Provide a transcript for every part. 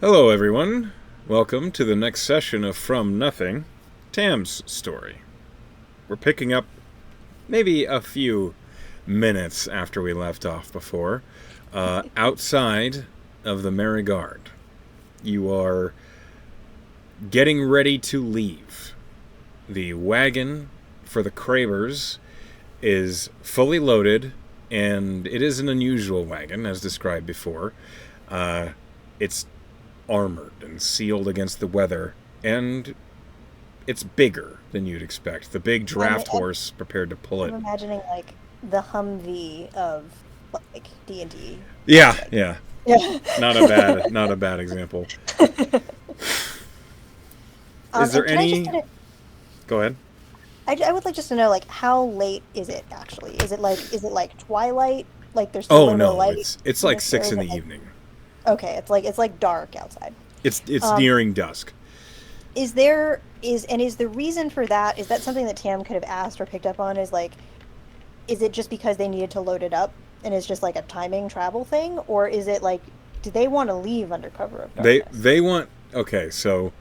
Hello, everyone. Welcome to the next session of From Nothing, Tam's story. We're picking up maybe a few minutes after we left off before, outside of the Merry-Garde. You are getting ready to leave. The wagon for the Cravers is fully loaded, and it is an unusual wagon, as described before. It's armored and sealed against the weather, and it's bigger than you'd expect. The big I'm, draft I'm horse prepared to pull I'm it. imagining like the Humvee of like D&D. Yeah, Like yeah. yeah. Not a bad example. Is there And can I just any? get it? Go ahead. I would like just to know like how late is it actually? Is it like twilight? Like there's still a Oh little bit of no, light it's in like this, or six is in it the like evening. okay? It's like dark outside. It's Um, nearing dusk. is the reason for that, is that something that Tam could have asked or picked up on? Is like, is it just because they needed to load it up and it's just like a timing travel thing, or is it like, do they want to leave under cover of darkness? They want. Okay, so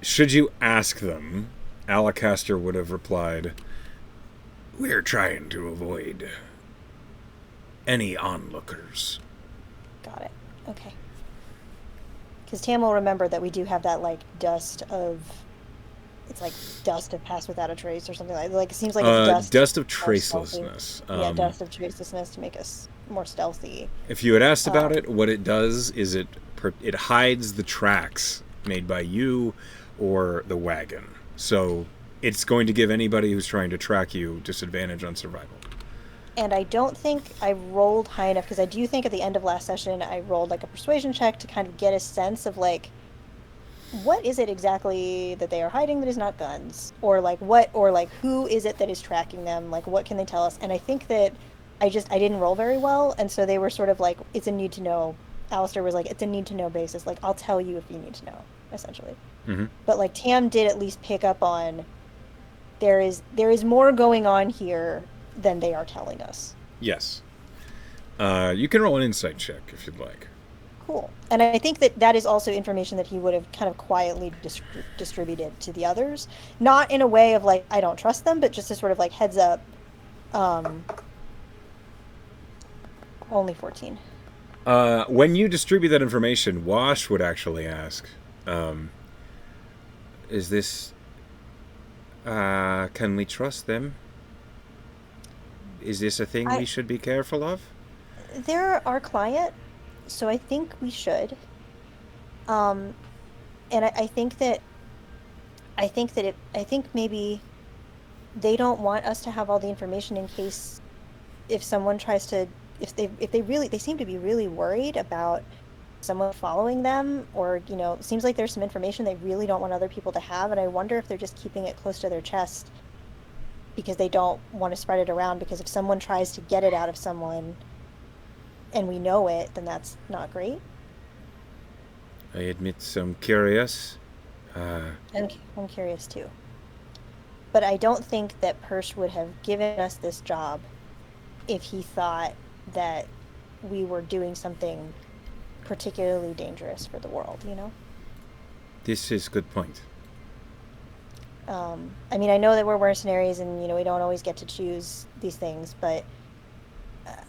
should you ask them, Alacaster would have replied, "We're trying to avoid any onlookers." Got it. Okay. Because Tam will remember that we do have that like dust of, it's like dust of pass without a trace or something like it seems like it's dust Dust of more stealthy. tracelessness. Yeah, dust of tracelessness to make us more stealthy. If you had asked about Um, it, what it does is it hides the tracks made by you or the wagon. So it's going to give anybody who's trying to track you disadvantage on survival. and I don't think I rolled high enough because I do think at the end of last session I rolled like a persuasion check to kind of get a sense of like what is it exactly that they are hiding that is not guns, or like what, or like who is it that is tracking them, like what can they tell us? And I think that I didn't roll very well, and so they were sort of like, it's a need to know. Alistair was like, it's a need to know basis, like I'll tell you if you need to know, essentially. Mm-hmm. But like Tam did at least pick up on, there is more going on here than they are telling us. Yes. You can roll an insight check if you'd like. Cool. And I think that that is also information that he would have kind of quietly distributed to the others, not in a way of like, I don't trust them, but just a sort of like heads up. Um, only 14. When you distribute that information, Wash would actually ask, um, "Is this? Can we trust them? Is this a thing we I should be careful of?" They're our client, so I think we should. Um, and I think maybe they don't want us to have all the information in case if someone tries to, if they really, they seem to be really worried about someone following them, or it seems like there's some information they really don't want other people to have, and I wonder if they're just keeping it close to their chest because they don't want to spread it around, because if someone tries to get it out of someone and we know it, then that's not great. I admit I'm curious. Uh, I'm curious too, but I don't think that Persh would have given us this job if he thought that we were doing something particularly dangerous for the world. this is good point. I mean, I know that we're mercenaries and, we don't always get to choose these things, but uh,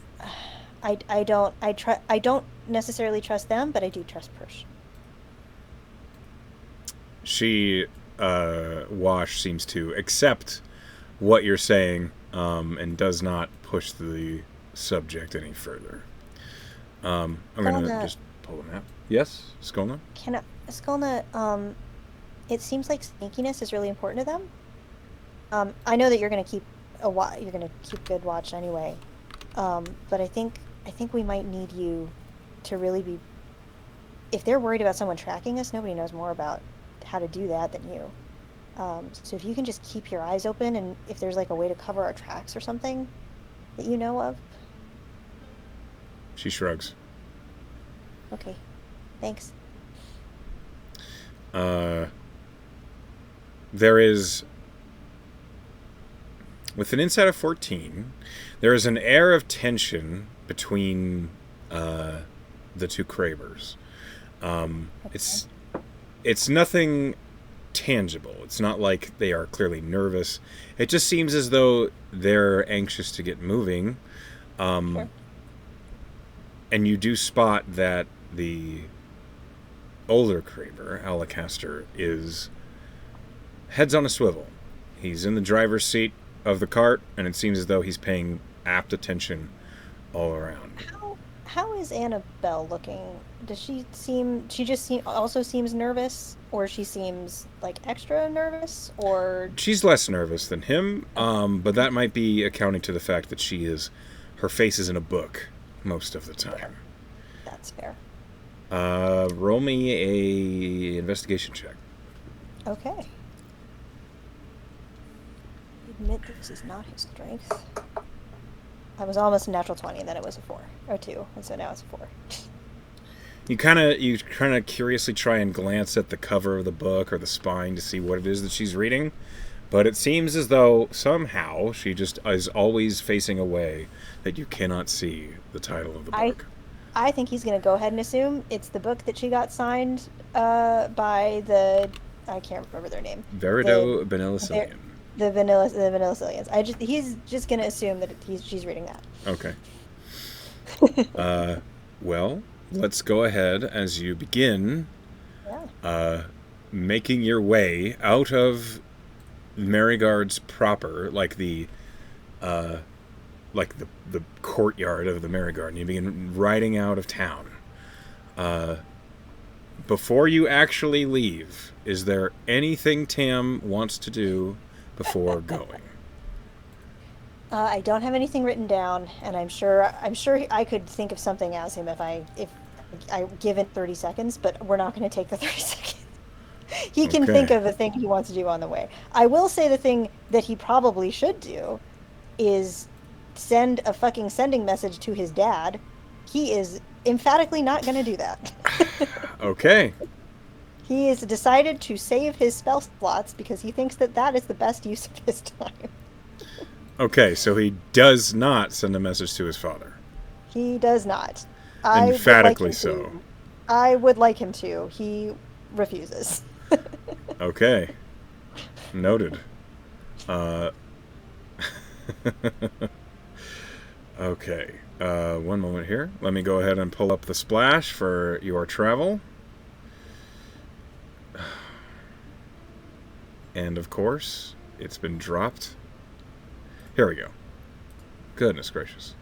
I don't necessarily trust them, but I do trust Persh. She, Wash, seems to accept what you're saying, and does not push the subject any further. I'm gonna Skolna, just pull a map. Yes, Skolna. Skolna, it seems like sneakiness is really important to them. I know that you're gonna keep good watch anyway. But I think we might need you to really be, if they're worried about someone tracking us, nobody knows more about how to do that than you. So if you can just keep your eyes open, and if there's like a way to cover our tracks or something that you know of. She shrugs. Okay, thanks. Uh, there is, with an insight of 14, there is an air of tension between the two Cravers. It's nothing tangible. It's not like they are clearly nervous. It just seems as though they're anxious to get moving. Sure. And you do spot that the older Kraber, Alacaster, is heads on a swivel. He's in the driver's seat of the cart, and it seems as though he's paying apt attention all around. How is Annabelle looking? Does she seem? She just also seems nervous, or she seems like extra nervous, or She's less nervous than him, okay, but that might be accounting to the fact that her face is in a book most of the fair. time. That's fair. Roll me a investigation check. Okay. Admit this is not his strength. I was almost a natural 20, and then it was a 4 or 2, and so now it's a 4. You kind of curiously try and glance at the cover of the book or the spine to see what it is that she's reading, but it seems as though somehow she just is always facing away, that you cannot see the title of the I book. I think he's gonna go ahead and assume it's the book that she got signed by the, I can't remember their name. The Verido they're- Benelicillion. the Vanilla Cillians. He's just gonna assume that she's reading that. Okay. Well, let's go ahead as you begin Yeah. making your way out of Merigard's proper, like the courtyard of the Merigard, and you begin riding out of town. Before you actually leave, is there anything Tam wants to do before going? I don't have anything written down, and I'm sure I could think of something as him if I give it 30 seconds, but we're not going to take the 30 seconds. He can think Okay. of a thing he wants to do on the way. I will say the thing that he probably should do is send a fucking sending message to his dad. He is emphatically not going to do that. Okay. He has decided to save his spell slots because he thinks that that is the best use of his time. Okay, so he does not send a message to his father. He does not. I would like Emphatically him so. to. I would like him to. He refuses. Okay. Noted. Uh, okay. One moment here. Let me go ahead and pull up the splash for your travel. And of course, it's been dropped. Here we go. Goodness gracious.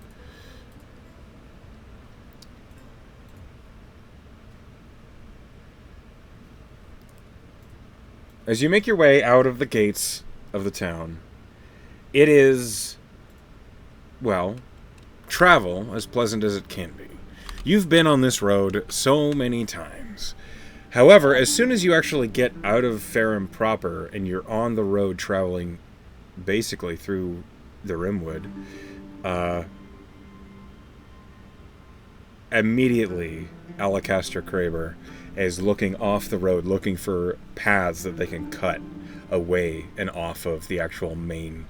As you make your way out of the gates of the town, it is, well, travel as pleasant as it can be. You've been on this road so many times. However, as soon as you actually get out of Farum proper and you're on the road traveling basically through the Rimwood, immediately Alacaster Kraber is looking off the road, looking for paths that they can cut away and off of the actual main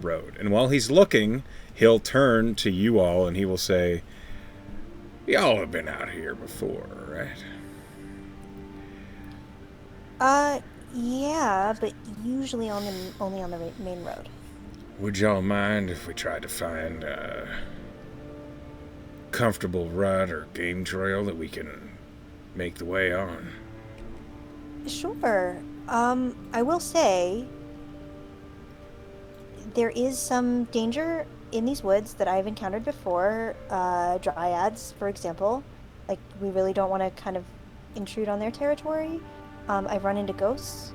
road. And while he's looking, he'll turn to you all and he will say, "Y'all have been out here before, right?" Yeah, but usually only on the main road. Would y'all mind if we tried to find a comfortable rut or game trail that we can make the way on? Sure. I will say there is some danger in these woods that I've encountered before. Dryads, for example. Like, we really don't want to kind of intrude on their territory. I've run into ghosts.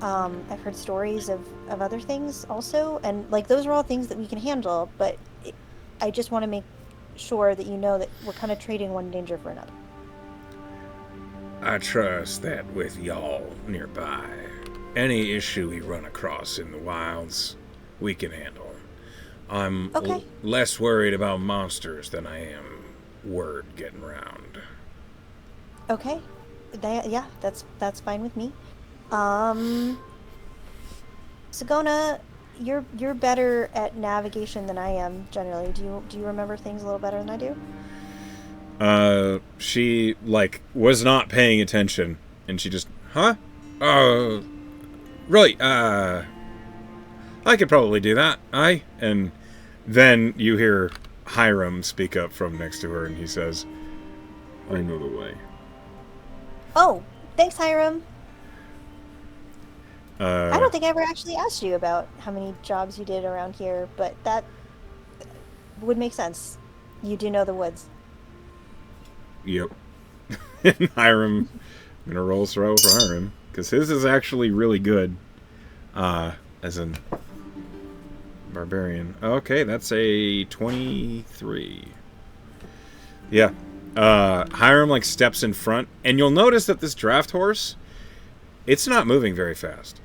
I've heard stories of other things also, and like those are all things that we can handle, but I just want to make sure that you know that we're kind of trading one danger for another. I trust that with y'all nearby, any issue we run across in the wilds, we can handle. I'm Okay. less worried about monsters than I am word getting round. Okay. Yeah, that's fine with me. Um, Sagona, you're better at navigation than I am generally. Do you remember things a little better than I do? She, like, was not paying attention, and she just, huh? Really, I could probably do that, aye? And then you hear Hiram speak up from next to her, and he says, I know the way. Oh, thanks, Hiram. Uh, I don't think I ever actually asked you about how many jobs you did around here, but that would make sense. You do know the woods. Yep. And Hiram, I'm gonna roll throw for Hiram, because his is actually really good. As in barbarian. Okay, that's a 23. Yeah. Hiram, like, steps in front, and you'll notice that this draft horse, it's not moving very fast.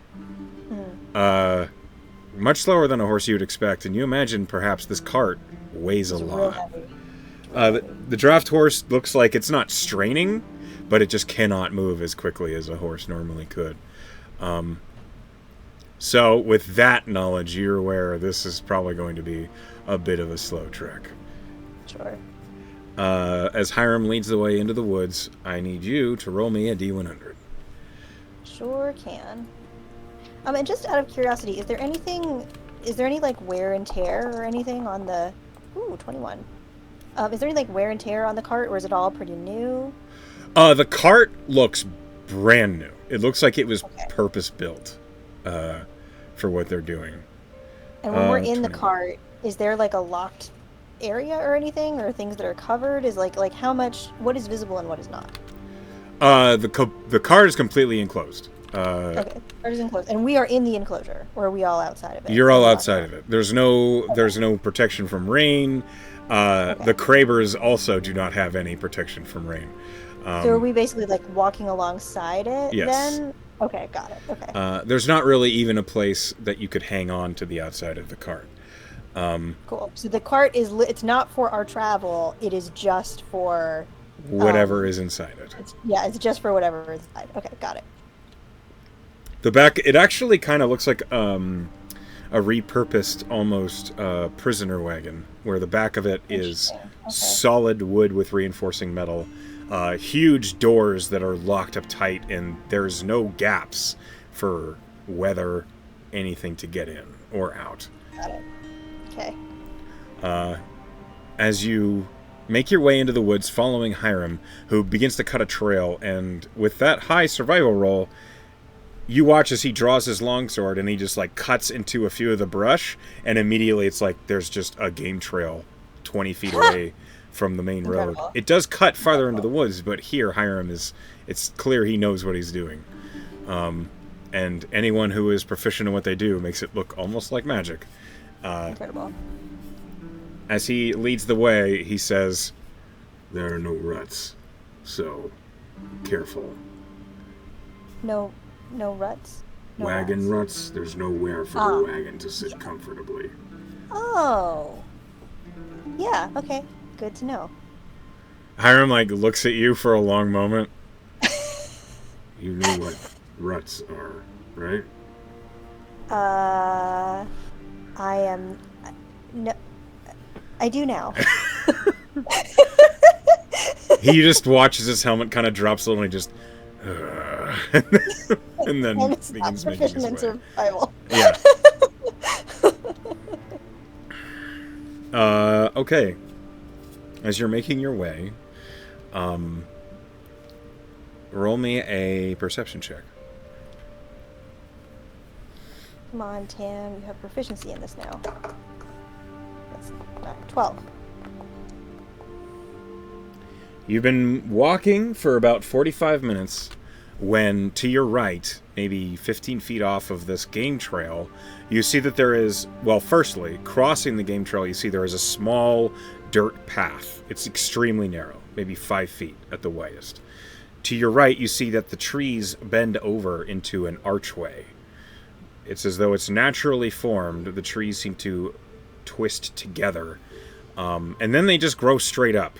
Much slower than a horse you would expect, and you imagine perhaps this cart weighs a lot. The draft horse looks like it's not straining, but it just cannot move as quickly as a horse normally could. So with that knowledge, you're aware this is probably going to be a bit of a slow trek. Sure. As Hiram leads the way into the woods, I need you to roll me a D100. Sure can. And just out of curiosity, is there any like wear and tear or anything on the 21. Is there any like wear and tear on the cart, or is it all pretty new? The cart looks brand new. It looks like it was purpose built for what they're doing. And when we're in 21. the cart, is there like a locked area or anything, or things that are covered? Is like how much, what is visible and what is not? The cart is completely enclosed. Okay, cart is enclosed, and we are in the enclosure, or are we all outside of it? You're all outside of it. There's no protection from rain. The Krabers also do not have any protection from rain. So are we basically like walking alongside it? Yes. Then? Okay, got it. Okay. There's not really even a place that you could hang on to the outside of the cart. Cool. So the cart is it's not for our travel. It is just for whatever is inside it. It's just for whatever is inside. Okay, got it. The back, it actually kind of looks like a repurposed almost prisoner wagon, where the back of it is solid wood with reinforcing metal, huge doors that are locked up tight, and there's no gaps for weather, anything to get in or out. Got it. Okay. As you make your way into the woods following Hiram, who begins to cut a trail, and with that high survival roll, you watch as he draws his longsword and he just like cuts into a few of the brush, and immediately it's like there's just a game trail 20 feet away from the main road. It does cut farther into the woods, but here Hiram it's clear he knows what he's doing. And anyone who is proficient in what they do makes it look almost like magic. Incredible. As he leads the way, he says, "There are no ruts, so careful." No ruts? No Wagon ruts? There's nowhere for the wagon to sit comfortably. Oh. Yeah, okay. Good to know. Hiram, like, looks at you for a long moment. You know what ruts are, right? No, I do now. He just watches his helmet kind of drops a little and he just... and then and it's begins not making his proficient in way. survival. Yeah. Okay. As you're making your way, roll me a perception check. Come on, Tam. You have proficiency in this now. That's 12. You've been walking for about 45 minutes when, to your right, maybe 15 feet off of this game trail, you see that there is, well, firstly, crossing the game trail, you see there is a small dirt path. It's extremely narrow, maybe 5 feet at the widest. To your right, you see that the trees bend over into an archway. It's as though it's naturally formed. The trees seem to twist together, and then they just grow straight up.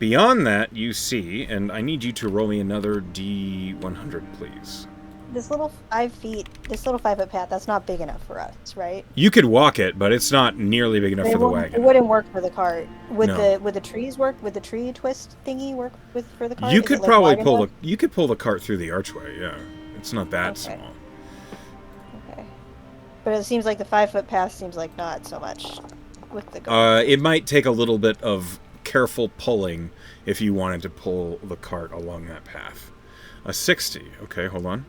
Beyond that, you see, and I need you to roll me another D100, please. this little 5 feet, this little 5 foot path, that's not big enough for us, right? You could walk it, but it's not nearly big enough for the It wagon. wouldn't work for the cart. Would No. the trees work? Would the tree twist thingy work for the cart? You Is could it, like, probably wide pull enough? you could pull the cart through the archway. Yeah, it's not that Okay. small. Okay. But it seems like the 5 foot path seems like not so much with the cart. It might take a little bit of careful pulling if you wanted to pull the cart along that path. A 60. Okay, hold on.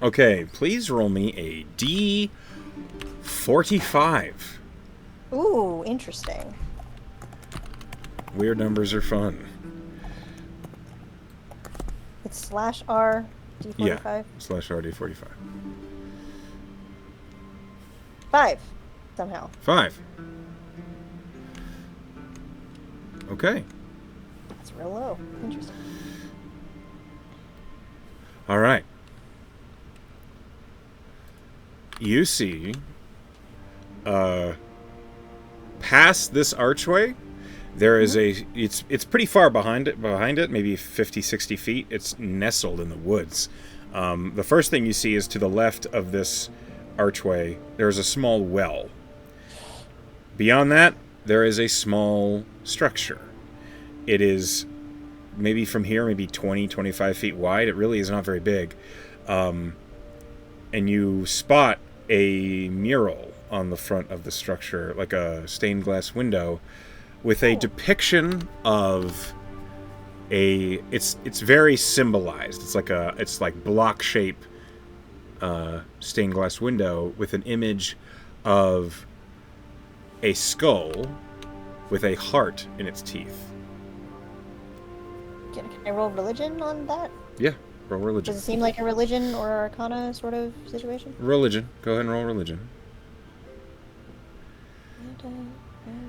Okay, please roll me a D45. Ooh, interesting. Weird numbers are fun. It's /R D45. Yeah, /RD45. 5 somehow. 5. Okay. That's real low. Interesting. All right. You see, past this archway, there is it's pretty far behind it, maybe 50, 60 feet. It's nestled in the woods. The first thing you see is to the left of this archway, there's a small well. Beyond that, there is a small structure. It is maybe from here, maybe 20, 25 feet wide. It really is not very big. And you spot a mural on the front of the structure, like a stained glass window, with a depiction of it's very symbolized. It's like block shape stained glass window with an image of a skull with a heart in its teeth. Can I roll religion on that? Yeah, roll religion. Does it seem like a religion or arcana sort of situation? Religion. Go ahead and roll religion. And,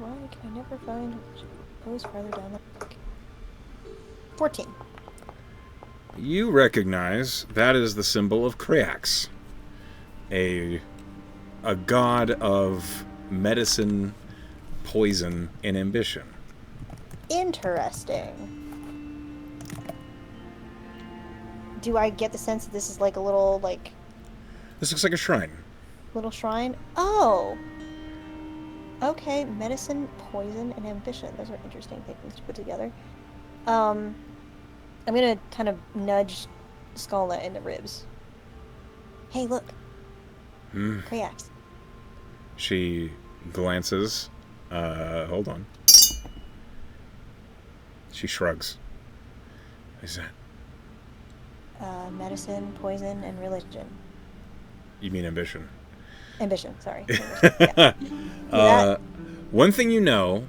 why can I never find religion? Goes farther down the book. 14. You recognize that is the symbol of Kreax, a god of medicine, poison, and ambition. Interesting. Do I get the sense that this is like a little, like, This looks like a shrine. little shrine? Oh! Okay, medicine, poison, and ambition. Those are interesting things to put together. I'm gonna kind of nudge Skullnet in the ribs. Hey, look! Kreax. She glances. Hold on. She shrugs. What is that? Medicine, poison, and religion. You mean ambition? Ambition, sorry. Ambition, yeah. One thing you know,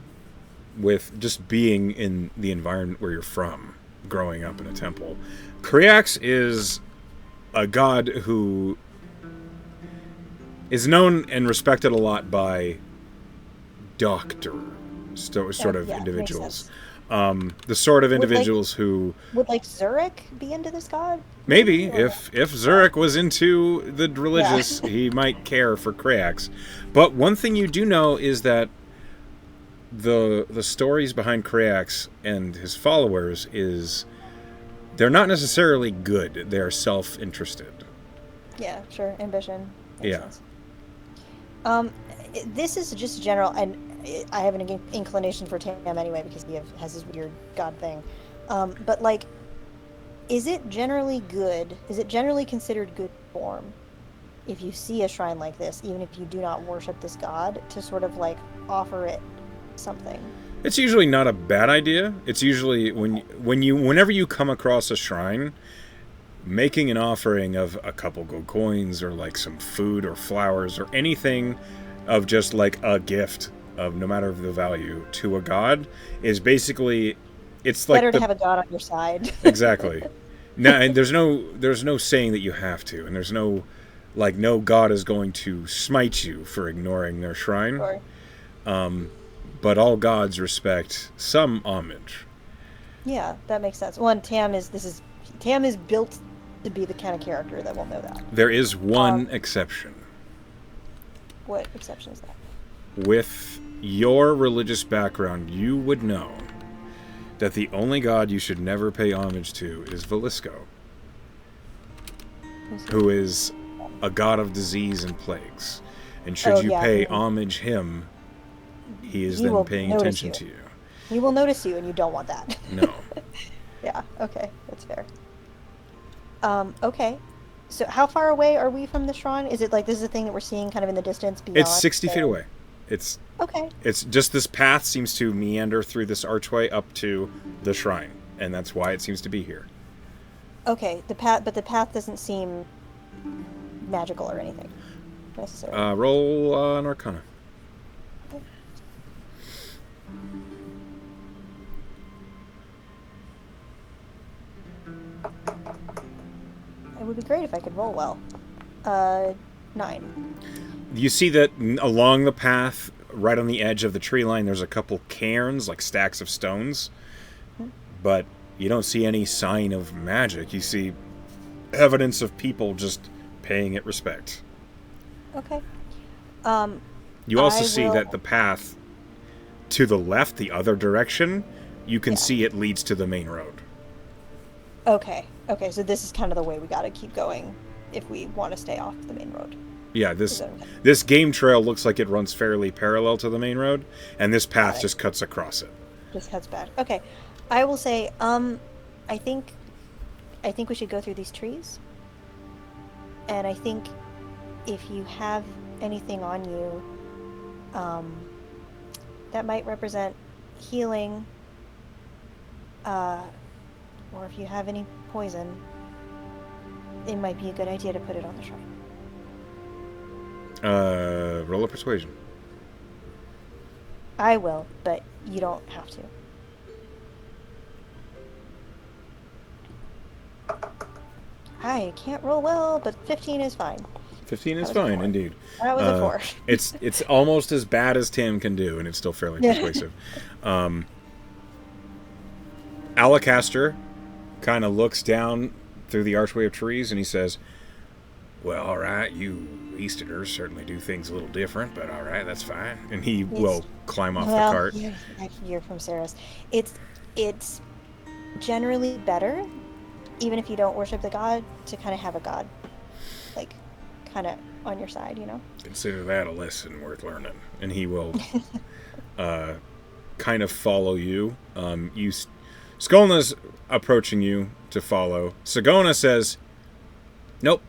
with just being in the environment where you're from, growing up in a temple, Kreax is a god who is known and respected a lot by sort of Yeah, makes individuals. sense. The sort of individuals who Would, like, Zurich be into this god? maybe Or- if Zurich was into the religious, he might care for Kreax. But one thing you do know is that the stories behind Kreax and his followers is they're not necessarily good. They're self-interested. Yeah, sure. Ambition. Makes Yeah. sense. This is just general, and I have an inclination for Tam anyway because he has his weird god thing. But, like, is it generally good? Is it generally considered good form if you see a shrine like this, even if you do not worship this god, to sort of, like, offer it something? It's usually not a bad idea. It's usually whenever you come across a shrine, making an offering of a couple gold coins or like some food or flowers or anything of just like a gift of no matter the value to a god is basically it's like Better to have a god on your side. Exactly. No, and there's no saying that you have to, and there's no god is going to smite you for ignoring their shrine. Sure. But all gods respect some homage. Yeah, that makes sense. One, Tam is built to be the kind of character that will know that. There is one exception. What exception is that? With your religious background, you would know that the only god you should never pay homage to is Velisco, who is a god of disease and plagues. And should you pay homage him, he is then paying attention to you. He will notice you, and you don't want that. No. Yeah, okay, that's fair. Okay. So how far away are we from the shrine? Is it like this is a thing that we're seeing kind of in the distance beyond? It's 60 feet away. It's okay. It's just this path seems to meander through this archway up to the shrine, and that's why it seems to be here. Okay, the path doesn't seem magical or anything necessarily. Roll an Arcana. Okay. It would be great if I could roll well. 9. You see that along the path, right on the edge of the tree line, there's a couple cairns, like stacks of stones. But you don't see any sign of magic. You see evidence of people just paying it respect. Okay. You also see that the path to the left, the other direction, you can see it leads to the main road. Okay, so this is kind of the way we gotta keep going if we want to stay off the main road. Yeah, this game trail looks like it runs fairly parallel to the main road, and this path just cuts across it. Just cuts back. Okay, I will say, I think we should go through these trees, and I think if you have anything on you, that might represent healing, or if you have any poison, it might be a good idea to put it on the shrine. Roll a persuasion. I will, but you don't have to. I can't roll well, but 15 is fine. 15 is fine, indeed. That was a 4. It's almost as bad as Tam can do, and it's still fairly persuasive. Alacaster kind of looks down through the archway of trees, and he says, "Well, all right, you Easterners certainly do things a little different, but all right, that's fine." And he will climb off the cart. You're from Saris. It's generally better, even if you don't worship the god, to kind of have a god, like, kind of on your side, you know? Consider that a lesson worth learning. And he will kind of follow you. Skolna's approaching you to follow. Sagona says, "Nope."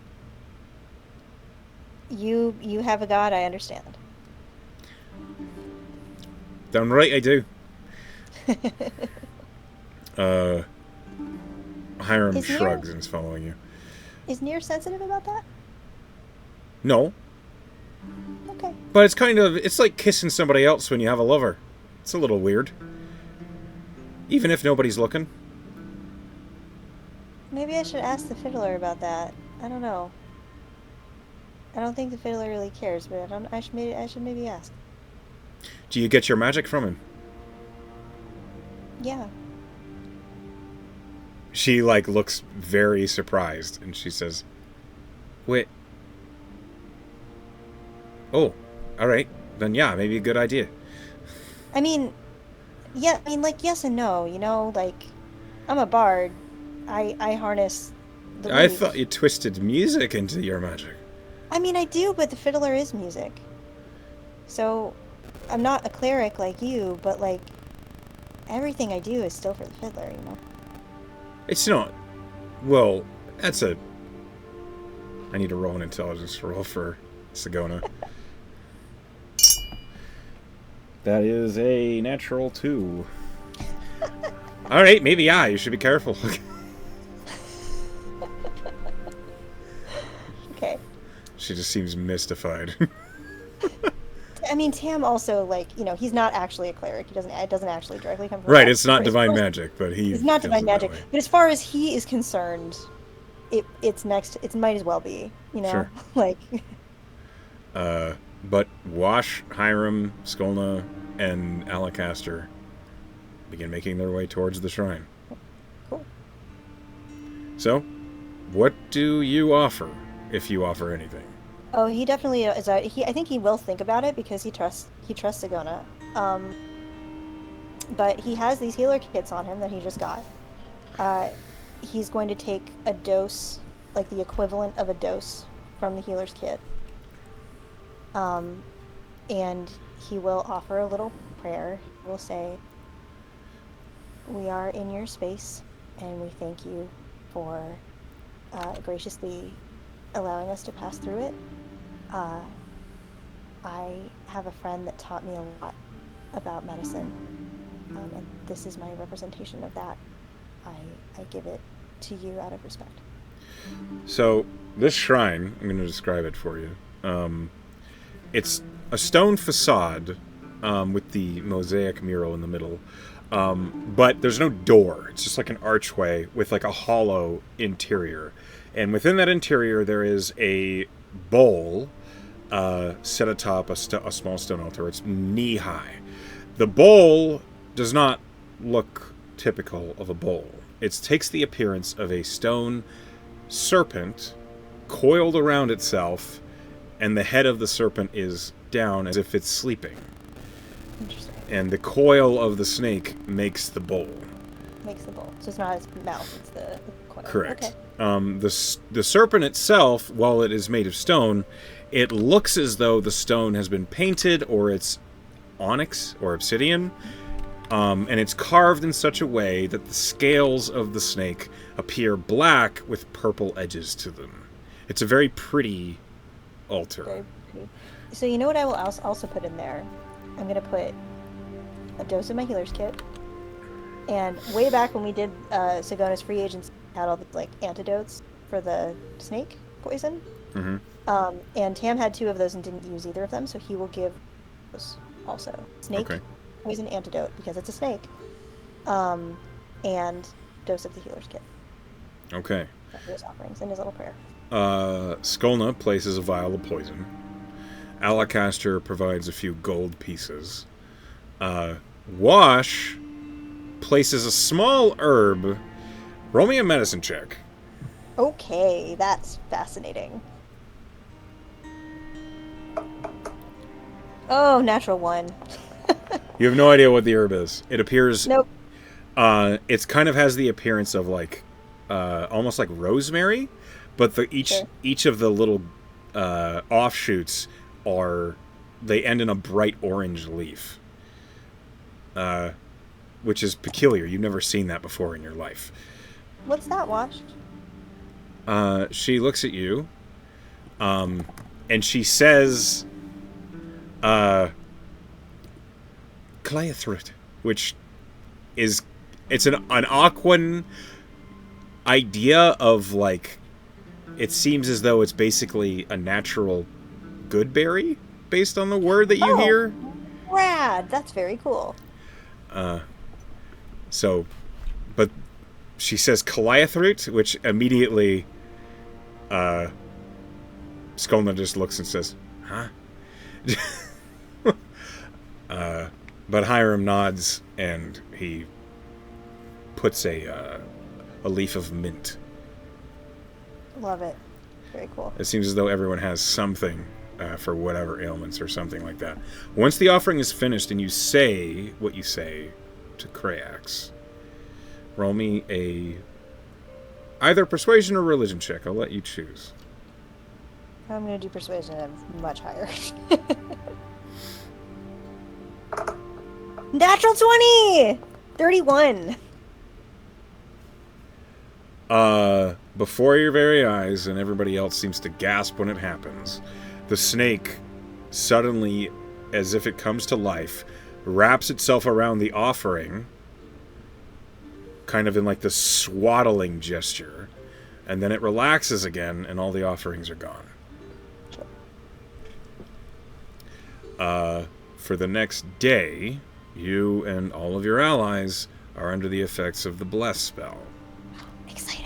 You have a god, I understand. Damn right I do. Hiram shrugs and is following you. Is Nier sensitive about that? No. Okay. But it's like kissing somebody else when you have a lover. It's a little weird. Even if nobody's looking. Maybe I should ask the fiddler about that. I don't know. I don't think the fiddler really cares, but I should maybe ask. Do you get your magic from him? Yeah. She looks very surprised, and she says, "Wait. Oh, all right. Then yeah, maybe a good idea." I mean, yes and no, you know, I'm a bard. I harness the I thought you twisted music into your magic. I mean, I do, but the fiddler is music. So, I'm not a cleric like you, but, everything I do is still for the fiddler, you know? It's not... Well, that's a... I need to roll an intelligence roll for Sagona. That is a natural 2. Alright, maybe you should be careful. Okay. She just seems mystified. I mean, Tam also, he's not actually a cleric. It doesn't actually directly come from Right, it's not divine magic, but it's not divine magic. But as far as he is concerned, it might as well be, you know? Sure. But Wash, Hiram, Skolna, and Alacaster begin making their way towards the shrine. Cool. So, what do you offer, if you offer anything? Oh, he definitely is. I think he will think about it because he trusts Sagona. But he has these healer kits on him that he just got. He's going to take a dose, like the equivalent of a dose from the healer's kit. And he will offer a little prayer. He will say, "We are in your space, and we thank you for graciously allowing us to pass through it. I have a friend that taught me a lot about medicine, and this is my representation of that. I give it to you out of respect." So, this shrine, I'm going to describe it for you. It's a stone facade with the mosaic mural in the middle. But there's no door. It's just like an archway with like a hollow interior. And within that interior, there is a bowl set atop a small stone altar. It's knee-high. The bowl does not look typical of a bowl. It takes the appearance of a stone serpent coiled around itself, and the head of the serpent is down as if it's sleeping. Interesting. And the coil of the snake makes the bowl. Makes the bowl. So it's not its mouth, it's the coil. Correct. Okay. The serpent itself, while it is made of stone, it looks as though the stone has been painted, or it's onyx or obsidian, and it's carved in such a way that the scales of the snake appear black with purple edges to them. It's a very pretty altar. Very pretty. So you know what I will also put in there? I'm going to put a dose of my healer's kit. And way back when we did Sigona's free agents, had all the like antidotes for the snake poison. Mm-hmm. And Tam had 2 of those and didn't use either of them, so he will give those also. Snake poison antidote because it's a snake. And dose of the healer's kit. Okay. Those offerings in his little prayer. Skolna places a vial of poison. Alacaster provides a few gold pieces. Wash places a small herb. Roll me a medicine check. Okay, that's fascinating. Oh, natural 1. You have no idea what the herb is. It appears... Nope. It kind of has the appearance of like... almost like rosemary, but each of the little offshoots they end in a bright orange leaf. Which is peculiar. You've never seen that before in your life. What's that, Wash? She looks at you, and she says, Clayathrut, which is, it's an Aquan idea of like, it seems as though it's basically a natural good berry based on the word that you hear. Rad! That's very cool. But she says Clayathrut, which immediately Skolna just looks and says, huh? But Hiram nods and he puts a leaf of mint. Love it. Very cool. It seems as though everyone has something for whatever ailments or something like that. Once the offering is finished and you say what you say to Krayax, roll me either persuasion or religion check. I'll let you choose. I'm going to do persuasion. I'm much higher. Natural 20! 31! Before your very eyes, and everybody else seems to gasp when it happens, the snake suddenly, as if it comes to life, wraps itself around the offering, kind of in like this swaddling gesture, and then it relaxes again, and all the offerings are gone. For the next day, you and all of your allies are under the effects of the Bless spell. Exciting.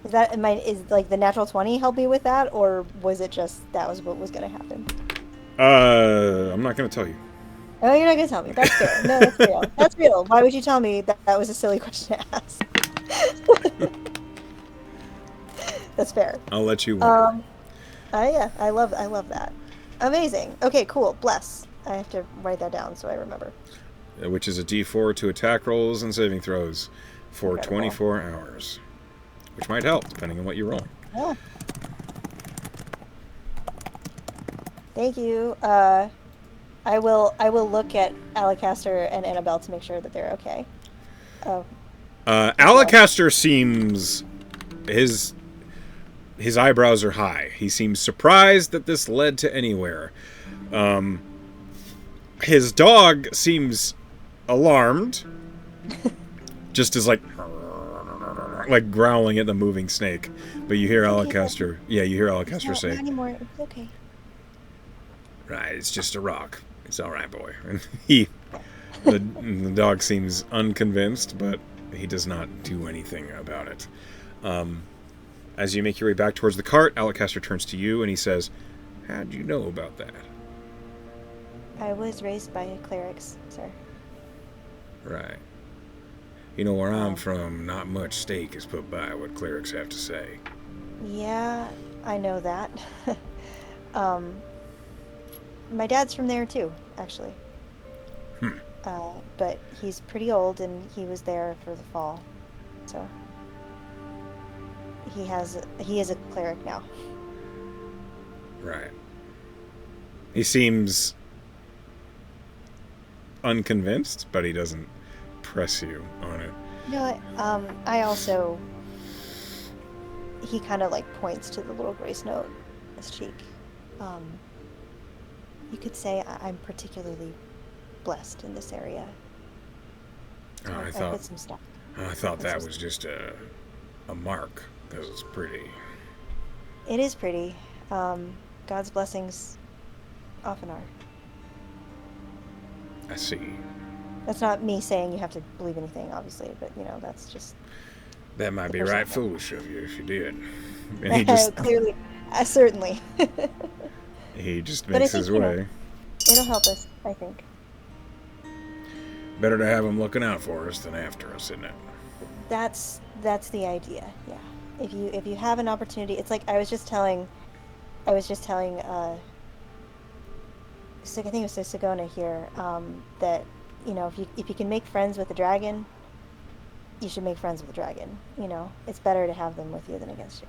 Is like the natural 20 help me with that, or was it just that was what was going to happen? I'm not going to tell you. Oh, you're not going to tell me. That's fair. No, that's real. That's real. Why would you tell me that was a silly question to ask? That's fair. I'll let you wonder. Yeah, I love that. Amazing. Okay, cool. Bless. I have to write that down so I remember. which is a D4 to attack rolls and saving throws for Incredible. 24 hours, which might help depending on what you roll. Yeah. Thank you. I will look at Alacaster and Annabelle to make sure that they're okay. Oh, Alacaster seems his eyebrows are high. He seems surprised that this led to anywhere. His dog seems alarmed, just as like growling at the moving snake. But you hear Alacaster. Yeah, you hear Alacaster say, not anymore. It's okay. "Right, it's just a rock. It's all right, boy." And the dog seems unconvinced, but he does not do anything about it. As you make your way back towards the cart, Alacaster turns to you and he says, "How'd you know about that?" I was raised by clerics, sir. Right. You know, where I'm from, not much stake is put by what clerics have to say. Yeah, I know that. My dad's from there too, actually. But he's pretty old and he was there for the fall. So he is a cleric now. Right. He seems unconvinced, but he doesn't press you on it. No, I also. He kind of like points to the little grace note on his cheek. You could say I'm particularly blessed in this area. So I put some stuff. I thought that was just a mark, because it's pretty. It is pretty. God's blessings often are. I see. That's not me saying you have to believe anything, obviously, but you know, that's just. That might be right foolish of you if you did. And he just clearly, certainly. He just makes his way. It'll help us, I think. Better to have him looking out for us than after us, isn't it? That's the idea. Yeah. If you have an opportunity, it's like I was just telling I think it was to Sagona here, that you know, if you can make friends with the dragon, you should make friends with the dragon. You know, it's better to have them with you than against you.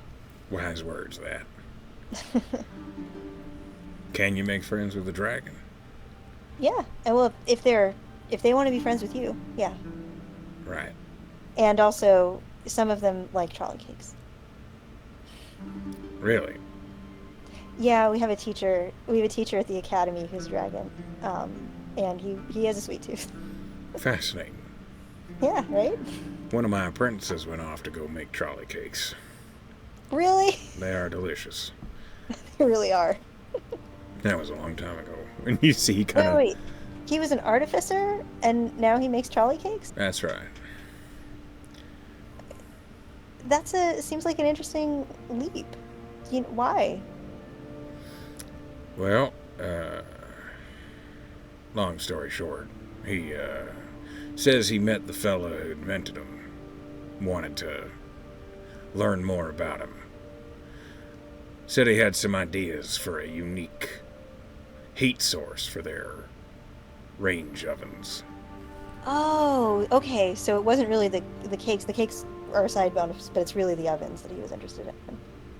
Wise words, that. Can you make friends with the dragon? Yeah, and well, if they want to be friends with you, yeah. Right. And also, some of them like trolley cakes. Really? Yeah, we have a teacher at the academy who's a dragon, and he has a sweet tooth. Fascinating. Yeah, right? One of my apprentices went off to go make trolley cakes. Really? They are delicious. They really are. That was a long time ago. And you see, he kind of... Wait. He was an artificer, and now he makes trolley cakes? That's right. Seems like an interesting leap. Why? Well, long story short, he says he met the fella who invented them. Wanted to learn more about him. Said he had some ideas for a unique heat source for their range ovens. Oh, okay. So it wasn't really the cakes. The cakes are a side bonus, but it's really the ovens that he was interested in.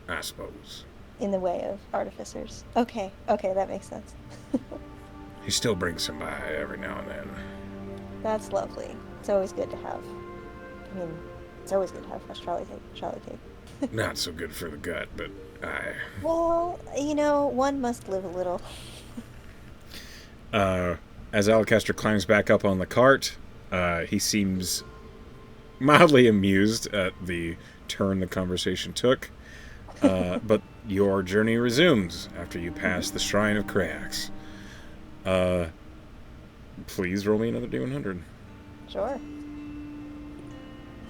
I suppose. In the way of artificers. Okay, that makes sense. He still brings some by every now and then. That's lovely. It's always good to have. I mean, it's always good to have fresh trolley cake. Not so good for the gut, but Well, one must live a little. As Alacaster climbs back up on the cart, he seems mildly amused at the turn the conversation took. But your journey resumes after you pass the Shrine of Krax. Please roll me another D100. Sure.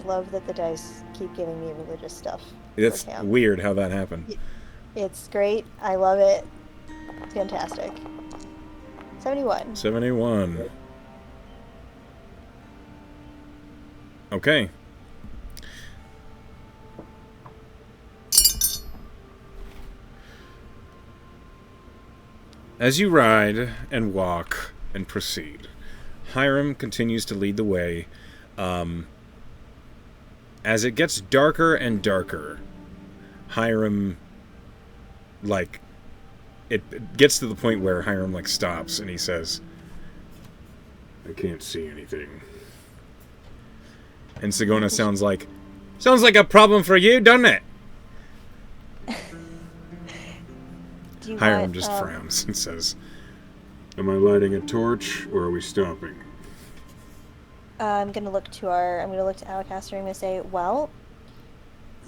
Love that the dice keep giving me religious stuff. It's weird how that happened. It's great. I love it. It's fantastic. 71. 71. Okay. As you ride and walk and proceed, Hiram continues to lead the way. As it gets darker and darker, Hiram, like, it gets to the point where Hiram, like, stops and he says, I can't see anything. And Sagona sounds like a problem for you, doesn't it? Hiram just frowns and says, am I lighting a torch or are we stopping? I'm gonna look to Alacaster and I'm gonna say, well,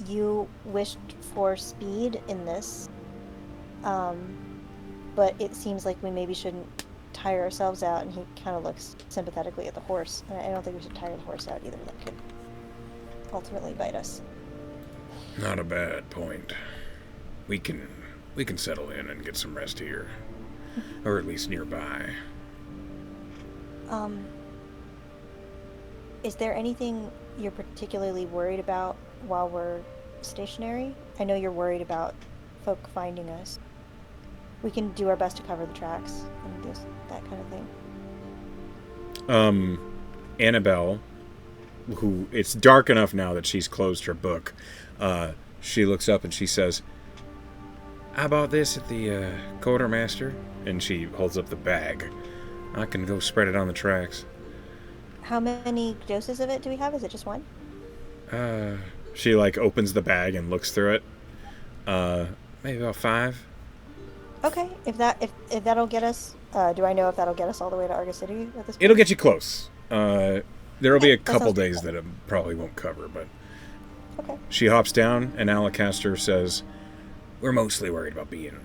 you wished for speed in this, but it seems like we maybe shouldn't tire ourselves out. And he kind of looks sympathetically at the horse. And I don't think we should tire the horse out either. That could ultimately bite us. Not a bad point. We can settle in and get some rest here, or at least nearby. Is there anything you're particularly worried about while we're stationary? I know you're worried about folk finding us. We can do our best to cover the tracks and that kind of thing. Annabelle, who it's dark enough now that she's closed her book, she looks up and she says, I bought this at the quartermaster, and she holds up the bag. I can go spread it on the tracks. How many doses of it do we have? Is it just one? She like opens the bag and looks through it. Maybe about 5. Okay, if that'll get us, do I know if that'll get us all the way to Argus City at this point? It'll get you close. There'll be a couple days that it probably won't cover, but okay. She hops down, and Alacaster says, we're mostly worried about being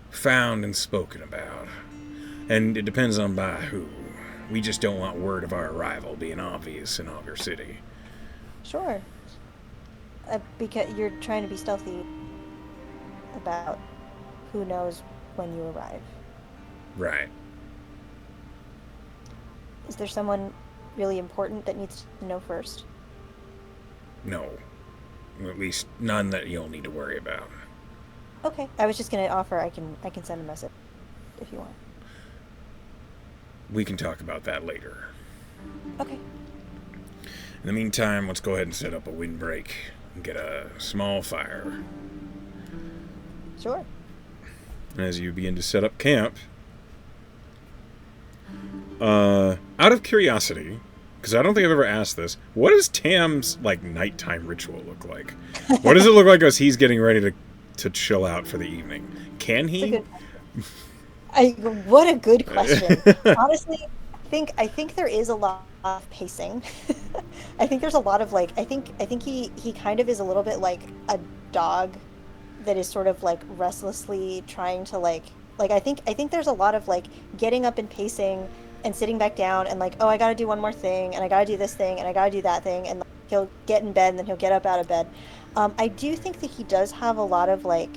found and spoken about. And it depends on by who. We just don't want word of our arrival being obvious in Augur City. Sure. Because you're trying to be stealthy about who knows when you arrive. Right. Is there someone really important that needs to know first? No. At least none that you'll need to worry about. Okay. I was just going to offer I can send a message if you want. We can talk about that later. Okay. In the meantime, let's go ahead and set up a windbreak and get a small fire. Sure. And as you begin to set up camp, out of curiosity, because I don't think I've ever asked this, what does Tam's like nighttime ritual look like? What does it look like as he's getting ready to chill out for the evening? Can he? What a good question. Honestly, I think there is a lot of pacing. I think there's a lot of like I think he kind of is a little bit like a dog that is sort of like restlessly trying to like I think there's a lot of like getting up and pacing and sitting back down and like, oh, I gotta do one more thing and I gotta do this thing and I gotta do that thing, and like, he'll get in bed and then he'll get up out of bed. I do think that he does have a lot of like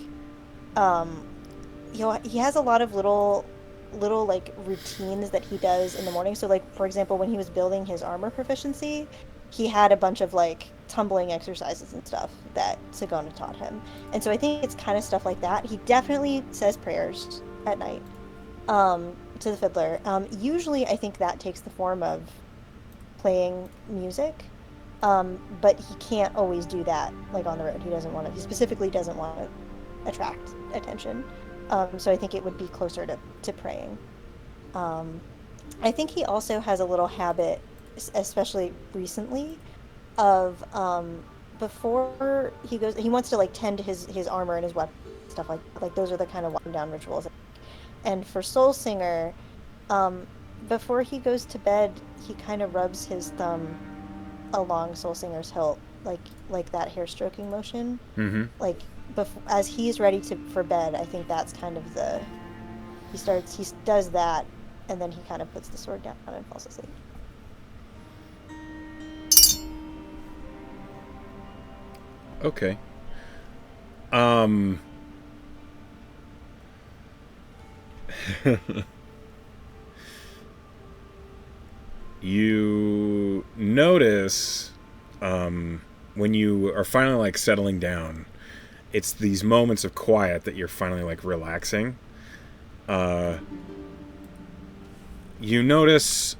he has a lot of little like routines that he does in the morning. So like, for example, when he was building his armor proficiency, he had a bunch of like tumbling exercises and stuff that Sagona taught him. And so I think it's kind of stuff like that. He definitely says prayers at night to the fiddler. Usually I think that takes the form of playing music. But he can't always do that like on the road. He specifically doesn't want to attract attention. So I think it would be closer to praying. I think he also has a little habit, especially recently, of before he goes, he wants to like tend to his armor and his weapon stuff like those are the kind of wind down rituals. And for Soul Singer, before he goes to bed, he kind of rubs his thumb along Soul Singer's hilt, like that hair stroking motion. Mm-hmm. Like as he's ready for bed, I think that's kind of he does that, and then he kind of puts the sword down and falls asleep. Okay. You notice when you are finally like settling down, it's these moments of quiet that you're finally like relaxing. You notice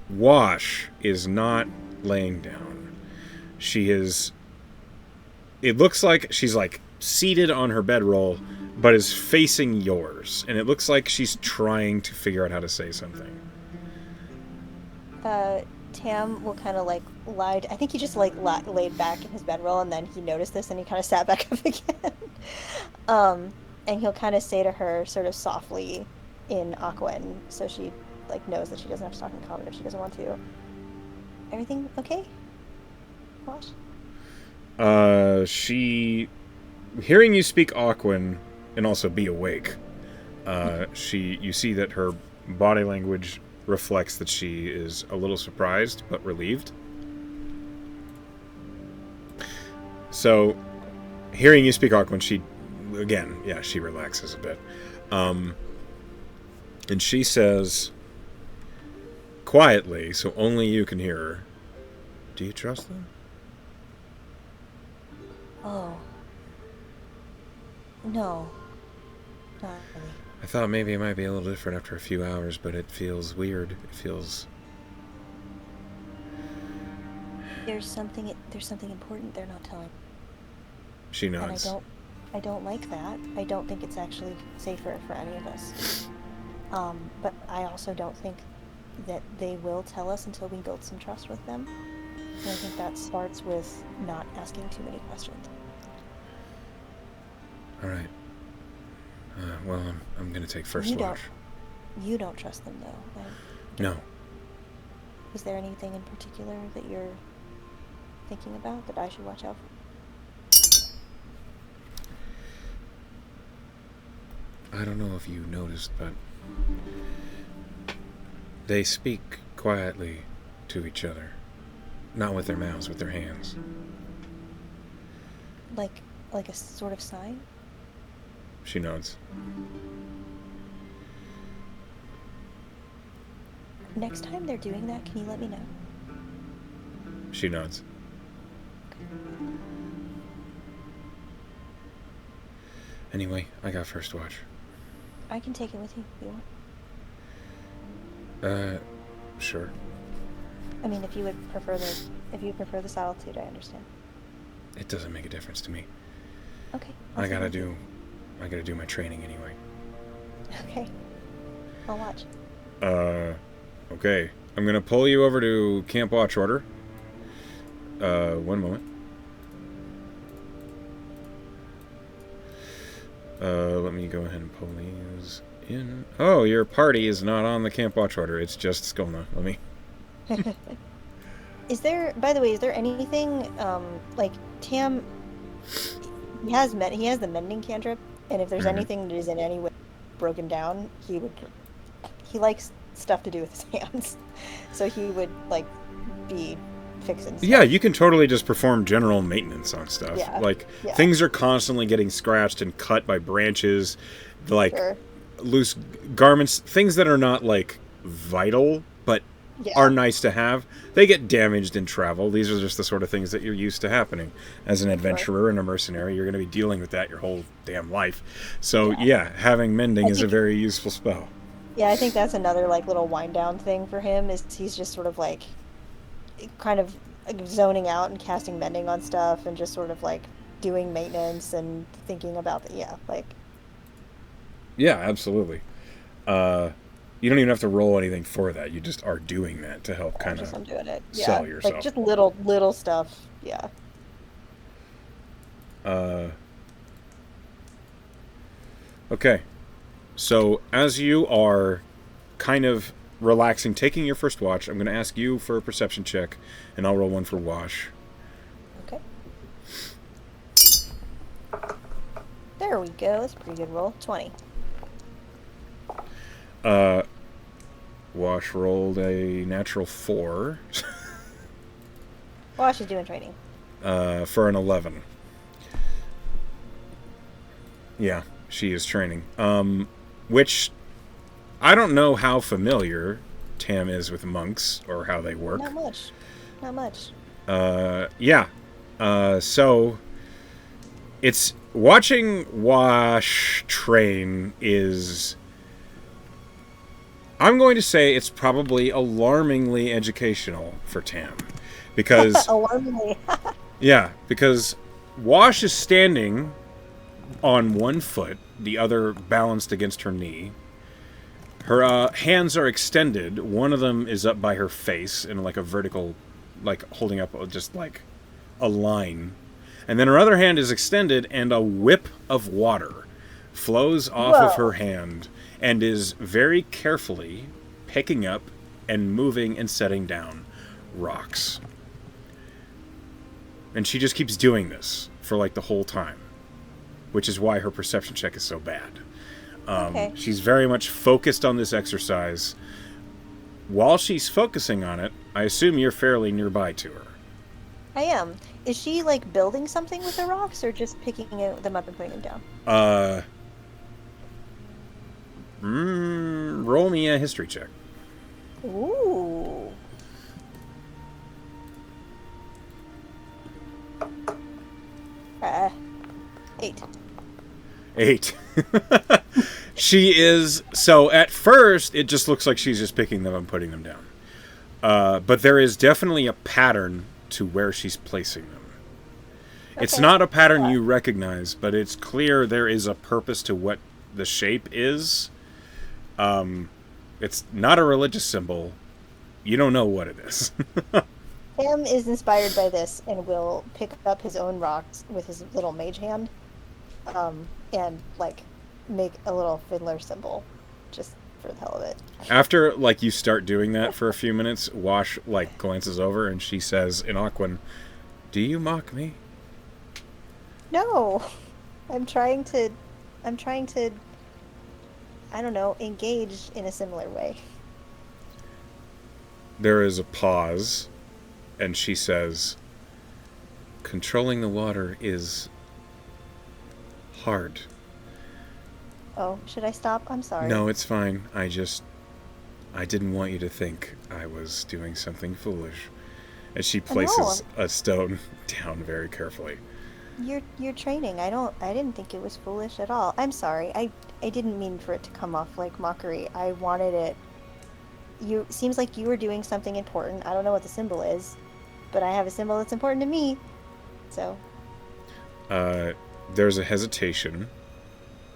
Wash is not laying down. She is... It looks like she's, like, seated on her bedroll, but is facing yours. And it looks like she's trying to figure out how to say something. Tam will kind of like lie. I think he just like laid back in his bedroll, and then he noticed this, and he kind of sat back up again. And he'll kind of say to her, sort of softly, in Aquan, so she like knows that she doesn't have to talk in common if she doesn't want to. Everything okay? Wash? She, hearing you speak Aquan and also be awake, you see that her body language reflects that she is a little surprised but relieved. So, hearing you speak Aquan, she relaxes a bit. And she says, quietly, so only you can hear her, "Do you trust them?" Oh. No. Not really. I thought maybe it might be a little different after a few hours, but it feels weird. It feels... There's something important they're not telling. She nods. And I don't like that. I don't think it's actually safer for any of us. But I also don't think that they will tell us until we build some trust with them. And I think that starts with not asking too many questions. All right. Well, I'm going to take first watch. You don't trust them, though, right? No. Is there anything in particular that you're thinking about that I should watch out for? I don't know if you noticed, but they speak quietly to each other. Not with their mouths, with their hands. Like a sort of sign? She nods. Next time they're doing that, can you let me know? She nods. Anyway, I got first watch. I can take it with you if you want. Sure. I mean, if you prefer the solitude, I understand. It doesn't make a difference to me. Okay. I gotta do my training anyway. Okay. I'll watch. Okay. I'm gonna pull you over to Camp Watch Order. One moment. Let me go ahead and pull these in. Oh, your party is not on the Camp Watch Order. It's just Skolna. Let me... By the way, is there anything, like, Tam, he has the mending cantrip, and if there's anything that is in any way broken down, he likes stuff to do with his hands. So he would, like, be fixing stuff. Yeah, you can totally just perform general maintenance on stuff. Yeah. Like, things are constantly getting scratched and cut by branches, like, loose garments, things that are not, like, vital, but are nice to have. They get damaged in travel. These are just the sort of things that you're used to happening. As an adventurer and a mercenary, you're going to be dealing with that your whole damn life. So, having mending is a very useful spell. Yeah, I think that's another, like, little wind-down thing for him, is he's just sort of, like, kind of zoning out and casting mending on stuff and just sort of, like, doing maintenance and thinking about Yeah, absolutely. You don't even have to roll anything for that. You just are doing that to help kind of sell yourself. Like, just little stuff, Okay. So, as you are kind of relaxing, taking your first watch, I'm going to ask you for a perception check, and I'll roll one for Wash. Okay. There we go. That's a pretty good roll. 20. Wash rolled a natural 4. Wash is doing training. For an 11. Yeah, she is training. Which, I don't know how familiar Tam is with monks, or how they work. Not much. So, It's watching Wash train is, I'm going to say it's probably alarmingly educational for Tam. Because, Alarmingly. because Wash is standing on one foot, the other balanced against her knee. Her hands are extended. One of them is up by her face in like a vertical, like holding up just like a line. And then her other hand is extended, and a whip of water flows off of her Whoa. hand and is very carefully picking up and moving and setting down rocks. And she just keeps doing this for like the whole time, which is why her perception check is so bad. Okay. She's very much focused on this exercise. While she's focusing on it, I assume you're fairly nearby to her. I am. Is she like building something with the rocks or just picking them up and putting them down? Roll me a history check. Ooh. Uh, 8. 8. She is, so at first it just looks like she's just picking them and putting them down. But there is definitely a pattern to where she's placing them. It's Okay. not a pattern you recognize, but it's clear there is a purpose to what the shape is. It's not a religious symbol. You don't know what it is. Sam is inspired by this and will pick up his own rocks with his little mage hand, and like make a little fiddler symbol, just for the hell of it. After like you start doing that for a few minutes, Wash like glances over and she says in Aquan, "Do you mock me?" No, I'm trying to, I'm trying to, I don't know, engage in a similar way. There is a pause, and she says, "Controlling the water is hard." Oh, should I stop? I'm sorry. No, it's fine. I didn't want you to think I was doing something foolish. And she places a stone down very carefully. You're training. I didn't think it was foolish at all. I'm sorry. I didn't mean for it to come off like mockery. I wanted it. Seems like you were doing something important. I don't know what the symbol is, but I have a symbol that's important to me. So, There's a hesitation,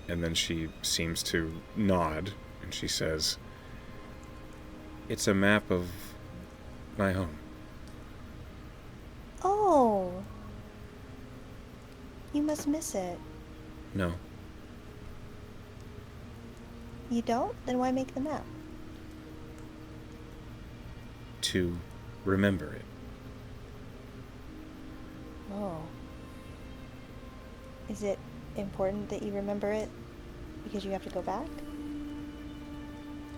and then she seems to nod, and she says, "It's a map of my home." oh, you must miss it. No. You don't? Then why make the map? To remember it. Oh. Is it important that you remember it because you have to go back?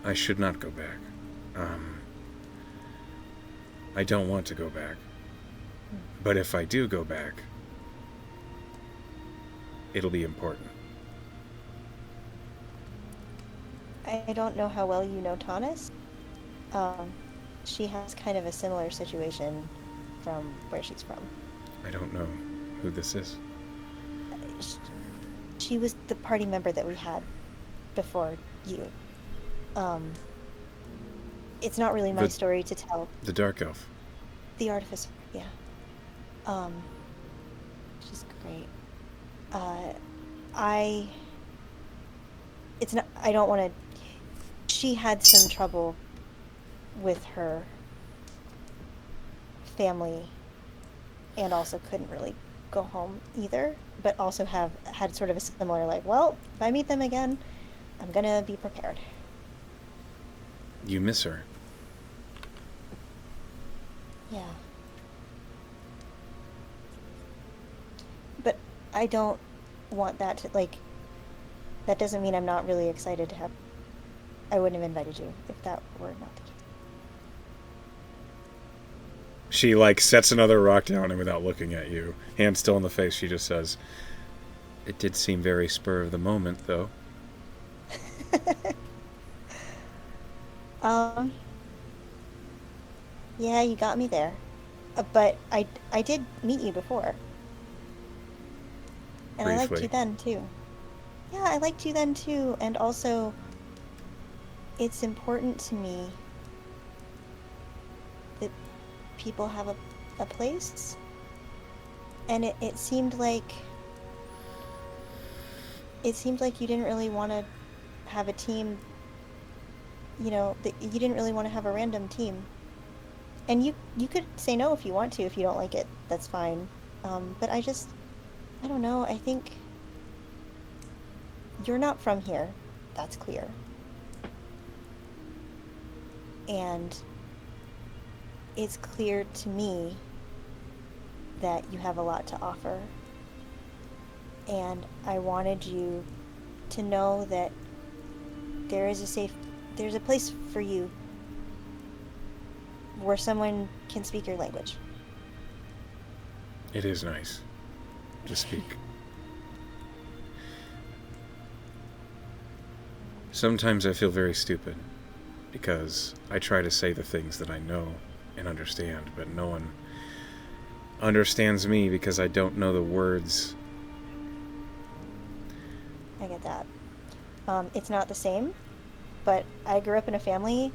I should not go back. I don't want to go back. But if I do go back, it'll be important. I don't know how well you know Tanis. She has kind of a similar situation from where she's from. I don't know who this is. Sh- She was the party member that we had before you. Um, it's not really my The- story to tell. The Dark Elf. The artificer, yeah. Um, she's great. Uh, I. It's not. I don't want to. She had some trouble with her family, and also couldn't really go home either. But also have had sort of a similar like, well, if I meet them again, I'm gonna be prepared. You miss her. Yeah. But I don't want that to, like, that doesn't mean I'm not really excited to have. I wouldn't have invited you if that were not the case. She, like, sets another rock down, and without looking at you, hand still in the face, she just says, "It did seem very spur of the moment, though." Um, yeah, you got me there. But I did meet you before. And I liked you briefly. then too. Yeah, I liked you then too. And also, it's important to me that people have a place. And it seemed like you didn't really want to have a team, that you didn't really want to have a random team. And you could say no if you want to, if you don't like it, that's fine. But I don't know, I think you're not from here. That's clear. And it's clear to me that you have a lot to offer. And I wanted you to know that there is there's a place for you where someone can speak your language. It is nice to speak. Sometimes I feel very stupid because I try to say the things that I know and understand, but no one understands me because I don't know the words. I get that. It's not the same, but I grew up in a family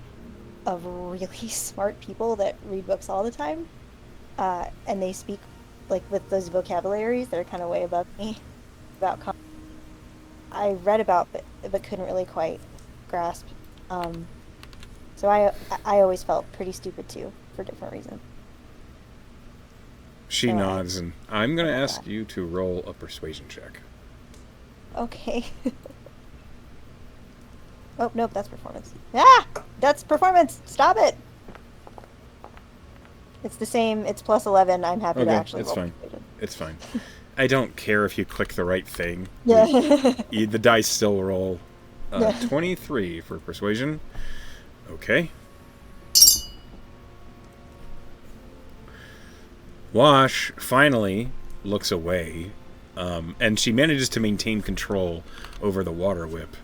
of really smart people that read books all the time, and they speak like with those vocabularies that are kind of way above me about I read about but couldn't really quite grasp. Um, so I always felt pretty stupid too for different reasons. She So nods, and I'm I going to got ask that. you to roll a persuasion check. Okay. Oh, nope, that's performance. Ah! That's performance! Stop it! It's the same, it's plus 11. I'm happy to Okay, actually it's roll fine. persuasion. It's fine. I don't care if you click the right thing. Yeah. The dice still roll. Yeah. 23 for persuasion. Okay. Wash finally looks away, and she manages to maintain control over the water whip,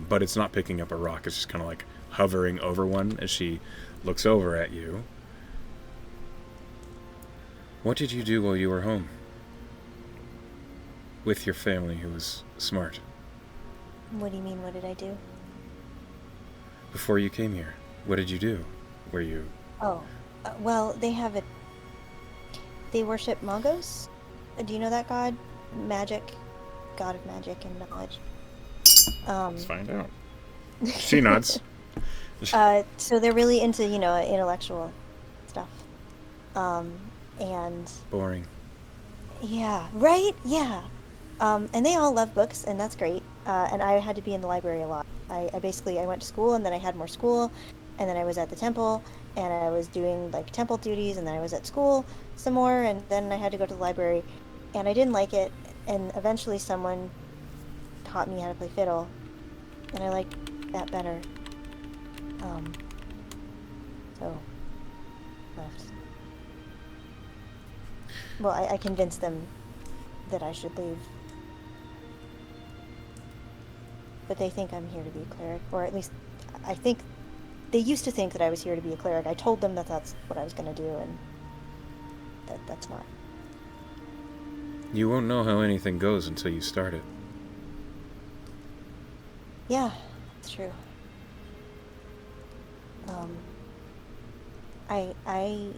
but it's not picking up a rock. It's just kind of like hovering over one as she looks over at you. What did you do while you were home? With your family who was smart. What do you mean, what did I do? Before you came here, what did you do? Were you... Oh, well, they worship Magos. Do you know that god? Magic, god of magic and knowledge. Let's find out. She nods. So they're really into, intellectual stuff. Um, and Boring. yeah, right? Yeah. And they all love books, and that's great. And I had to be in the library a lot. I went to school, and then I had more school, and then I was at the temple, and I was doing like temple duties, and then I was at school some more, and then I had to go to the library, and I didn't like it. And eventually, someone taught me how to play fiddle, and I liked that better. Um, so left. Well, I convinced them that I should leave. But they think I'm here to be a cleric, or at least I think they used to think that I was here to be a cleric. I told them that that's what I was going to do, and that's not. You won't know how anything goes until you start it. Yeah, it's true. I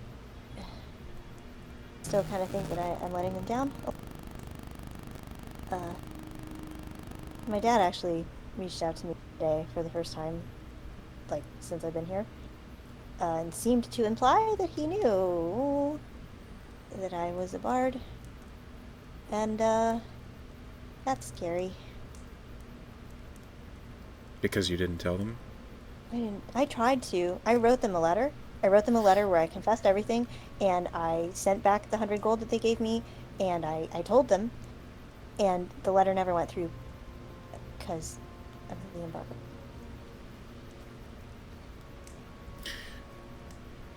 still kind of think that I'm letting them down. Uh, my dad actually reached out to me today for the first time, like, since I've been here, and seemed to imply that he knew that I was a bard. And, that's scary. Because you didn't tell them? I tried to. I wrote them a letter. I wrote them a letter where I confessed everything, and I sent back the 100 gold that they gave me, and I told them, and the letter never went through because of the embargo.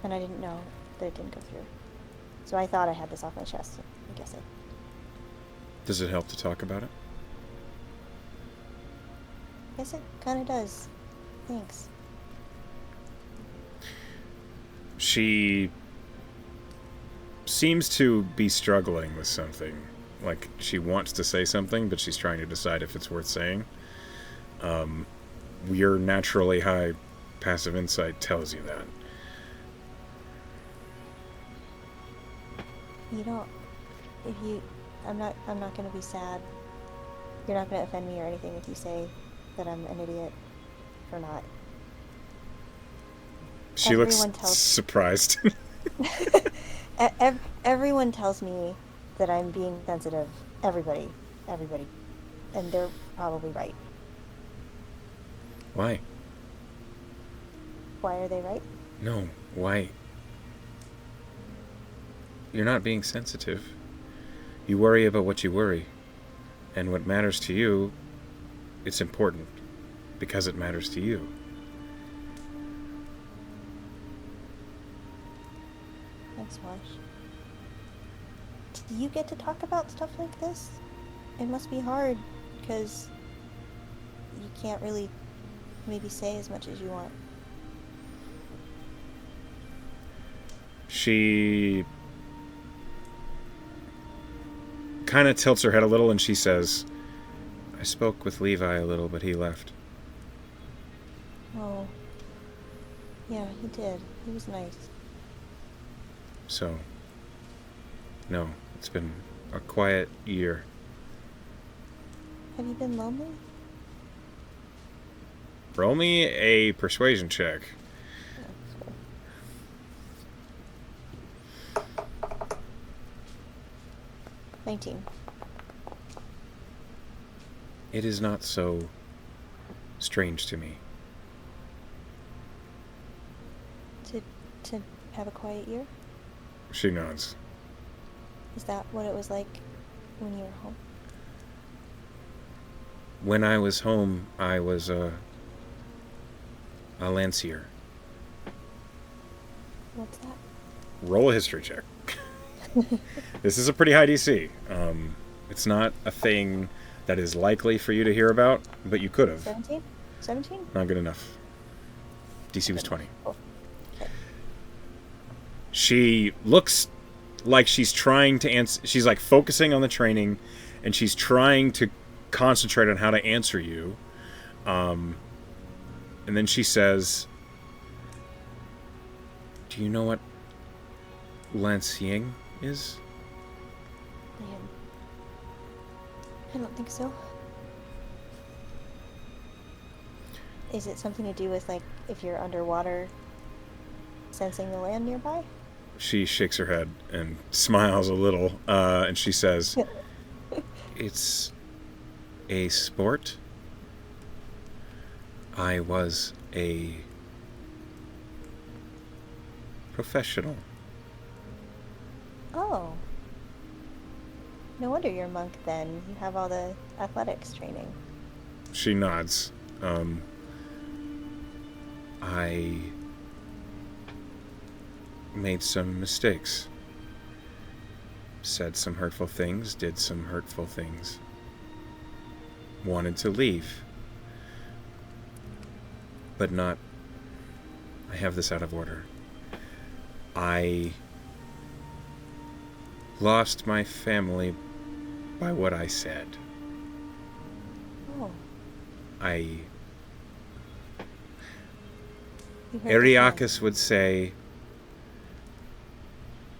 And I didn't know that it didn't go through. So I thought I had this off my chest. I guess Does it help to talk about it? it kind of does. Thanks. She seems to be struggling with something. Like, she wants to say something, but she's trying to decide if it's worth saying. Your naturally high passive insight tells you that. You don't. If you, I'm not. I'm not gonna be sad. You're not gonna offend me or anything if you say that I'm an idiot for not. She looks Everyone tells. surprised. Everyone tells me that I'm being sensitive. Everybody, and they're probably right. Why? Why are they right? No, why? You're not being sensitive. You worry about what you worry. And what matters to you, it's important. Because it matters to you. Thanks, Wash. Do you get to talk about stuff like this? It must be hard, because you can't really maybe say as much as you want. She kind of tilts her head a little and she says, I spoke with Levi a little, but he left. Oh. Yeah, he did. He was nice. So, no, it's been a quiet year. Have you been lonely? Roll me a persuasion check. Oh, cool. 19. It is not so strange to me. To have a quiet year? She nods. Is that what it was like when you were home? When I was home, I was a Lancier. What's that? Roll a history check. This is a pretty high DC. It's not a thing that is likely for you to hear about, but you could have. 17? 17? Not good enough. DC was 20. Cool. Okay. She looks like she's trying to answer. She's like focusing on the training, and she's trying to concentrate on how to answer you. And then she says, do you know what Lanciang is? I don't think so. Is it something to do with, like, if you're underwater, sensing the land nearby? She shakes her head and smiles a little, and she says, it's a sport. I was a professional. Oh. No wonder you're a monk then. You have all the athletics training. She nods. I made some mistakes. Said some hurtful things, did some hurtful things. Wanted to leave. But not... I have this out of order. I lost my family by what I said. Oh. Ariakis would say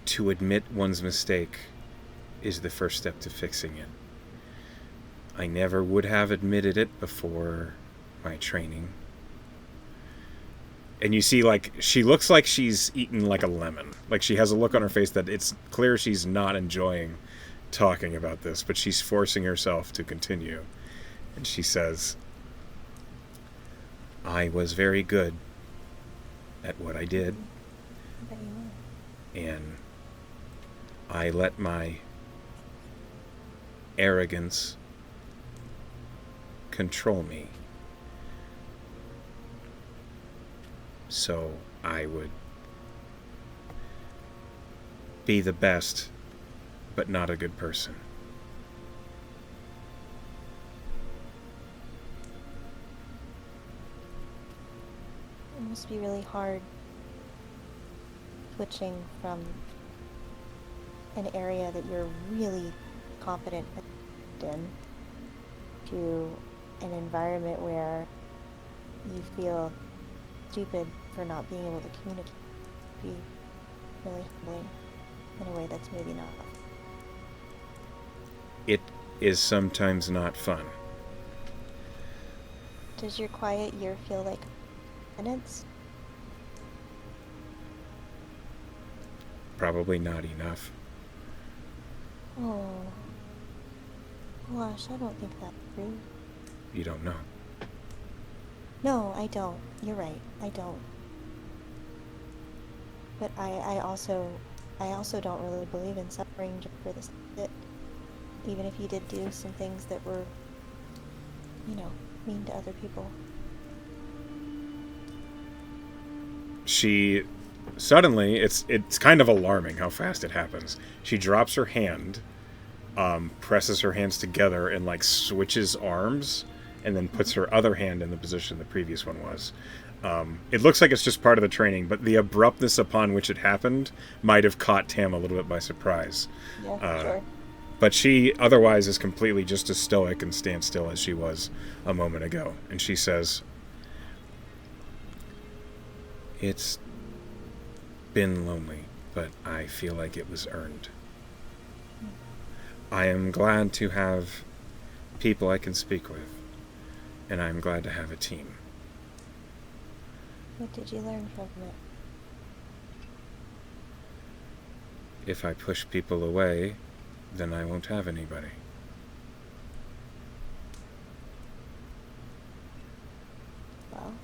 to admit one's mistake is the first step to fixing it. I never would have admitted it before my training. And you see, like, she looks like she's eaten like a lemon. Like, she has a look on her face that it's clear she's not enjoying talking about this, but she's forcing herself to continue. And she says, I was very good at what I did. And I let my arrogance control me. So I would be the best, but not a good person. It must be really hard switching from an area that you're really confident in to an environment where you feel stupid for not being able to communicate be really humbling in a way that's maybe not. It is sometimes not fun. Does your quiet year feel like penance? Probably not enough. Oh, gosh, I don't think that's true. You don't know. No, I don't. You're right. I don't. But I also don't really believe in suffering just for the sake of it. Even if you did do some things that were, mean to other people. She suddenly, it's kind of alarming how fast it happens. She drops her hand, presses her hands together, and like switches arms, and then puts her other hand in the position the previous one was. It looks like it's just part of the training, but the abruptness upon which it happened might have caught Tam a little bit by surprise. Yeah, sure. But she otherwise is completely just as stoic and standstill as she was a moment ago. And she says, "It's been lonely, but I feel like it was earned. I am glad to have people I can speak with, and I'm glad to have a team." What did you learn from it? If I push people away, then I won't have anybody. Well,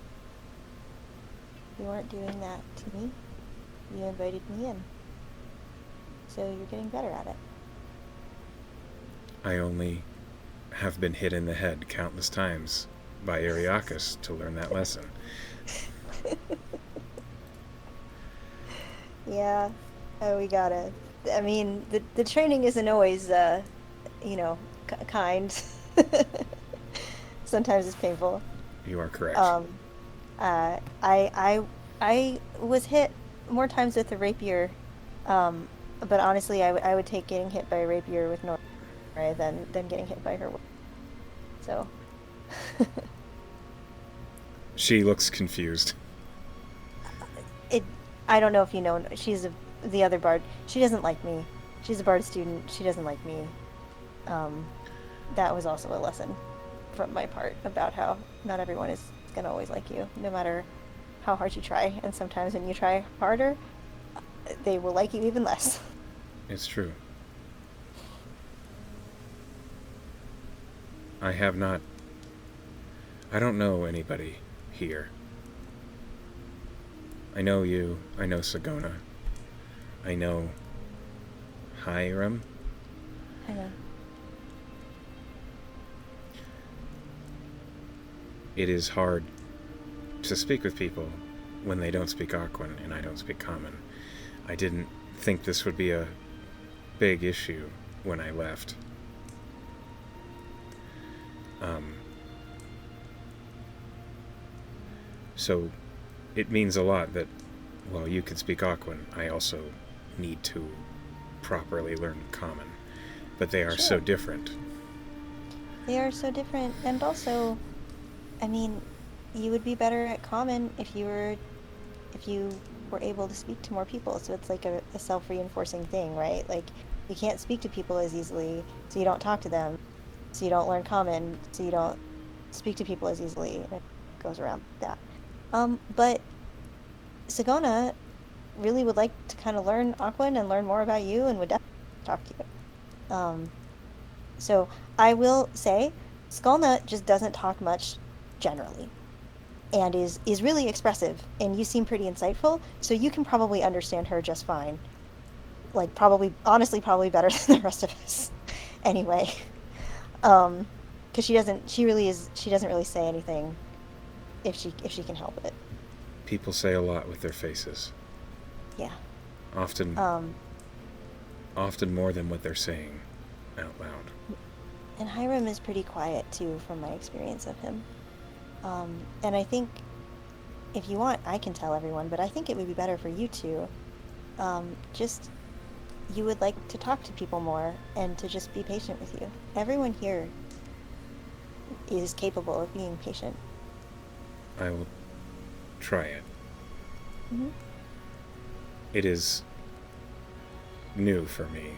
you weren't doing that to me. You invited me in. So you're getting better at it. I only have been hit in the head countless times by Ariakis to learn that lesson. Yeah. Oh, we gotta. I mean, the training isn't always, kind. Sometimes it's painful. You are correct. I was hit more times with a rapier, but honestly, I would take getting hit by a rapier with no than getting hit by her. So. She looks confused. I don't know if you know. The other bard. She doesn't like me. She's a bard student. She doesn't like me. That was also a lesson from my part about how not everyone is gonna always like you, no matter how hard you try. And sometimes when you try harder, they will like you even less. It's true. I don't know anybody here. I know you. I know Sagona. I know Hiram. I know. It is hard to speak with people when they don't speak Aquan and I don't speak Common. I didn't think this would be a big issue when I left. So it means a lot that while you can speak Aquan, I also need to properly learn Common. But they are so different. They are so different, and also, I mean, you would be better at Common if you were able to speak to more people. So it's like a self-reinforcing thing, right? Like, you can't speak to people as easily, so you don't talk to them. So you don't learn Common, so you don't speak to people as easily, and it goes around that. But Sagona really would like to kind of learn Aquan and learn more about you, and would definitely talk to you. So I will say, Skullnut just doesn't talk much generally, and is really expressive, and you seem pretty insightful, so you can probably understand her just fine. Like, honestly, probably better than the rest of us. Anyway. Because she doesn't really say anything if she can help it. People say a lot with their faces. Yeah. Often more than what they're saying out loud. And Hiram is pretty quiet too, from my experience of him. And I think, if you want, I can tell everyone, but I think it would be better for you two. Just you would like to talk to people more and to just be patient with you. Everyone here is capable of being patient. I will try it. Mm-hmm. It is new for me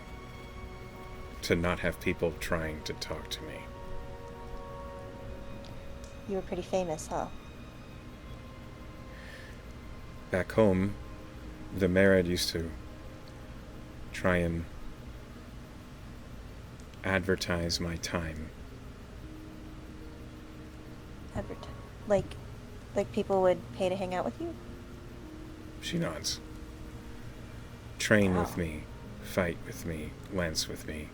to not have people trying to talk to me. You were pretty famous, huh? Back home, the Merid used to try and advertise my time. Advert. Like people would pay to hang out with you? She nods. Train Wow. with me, fight with me, lance with me,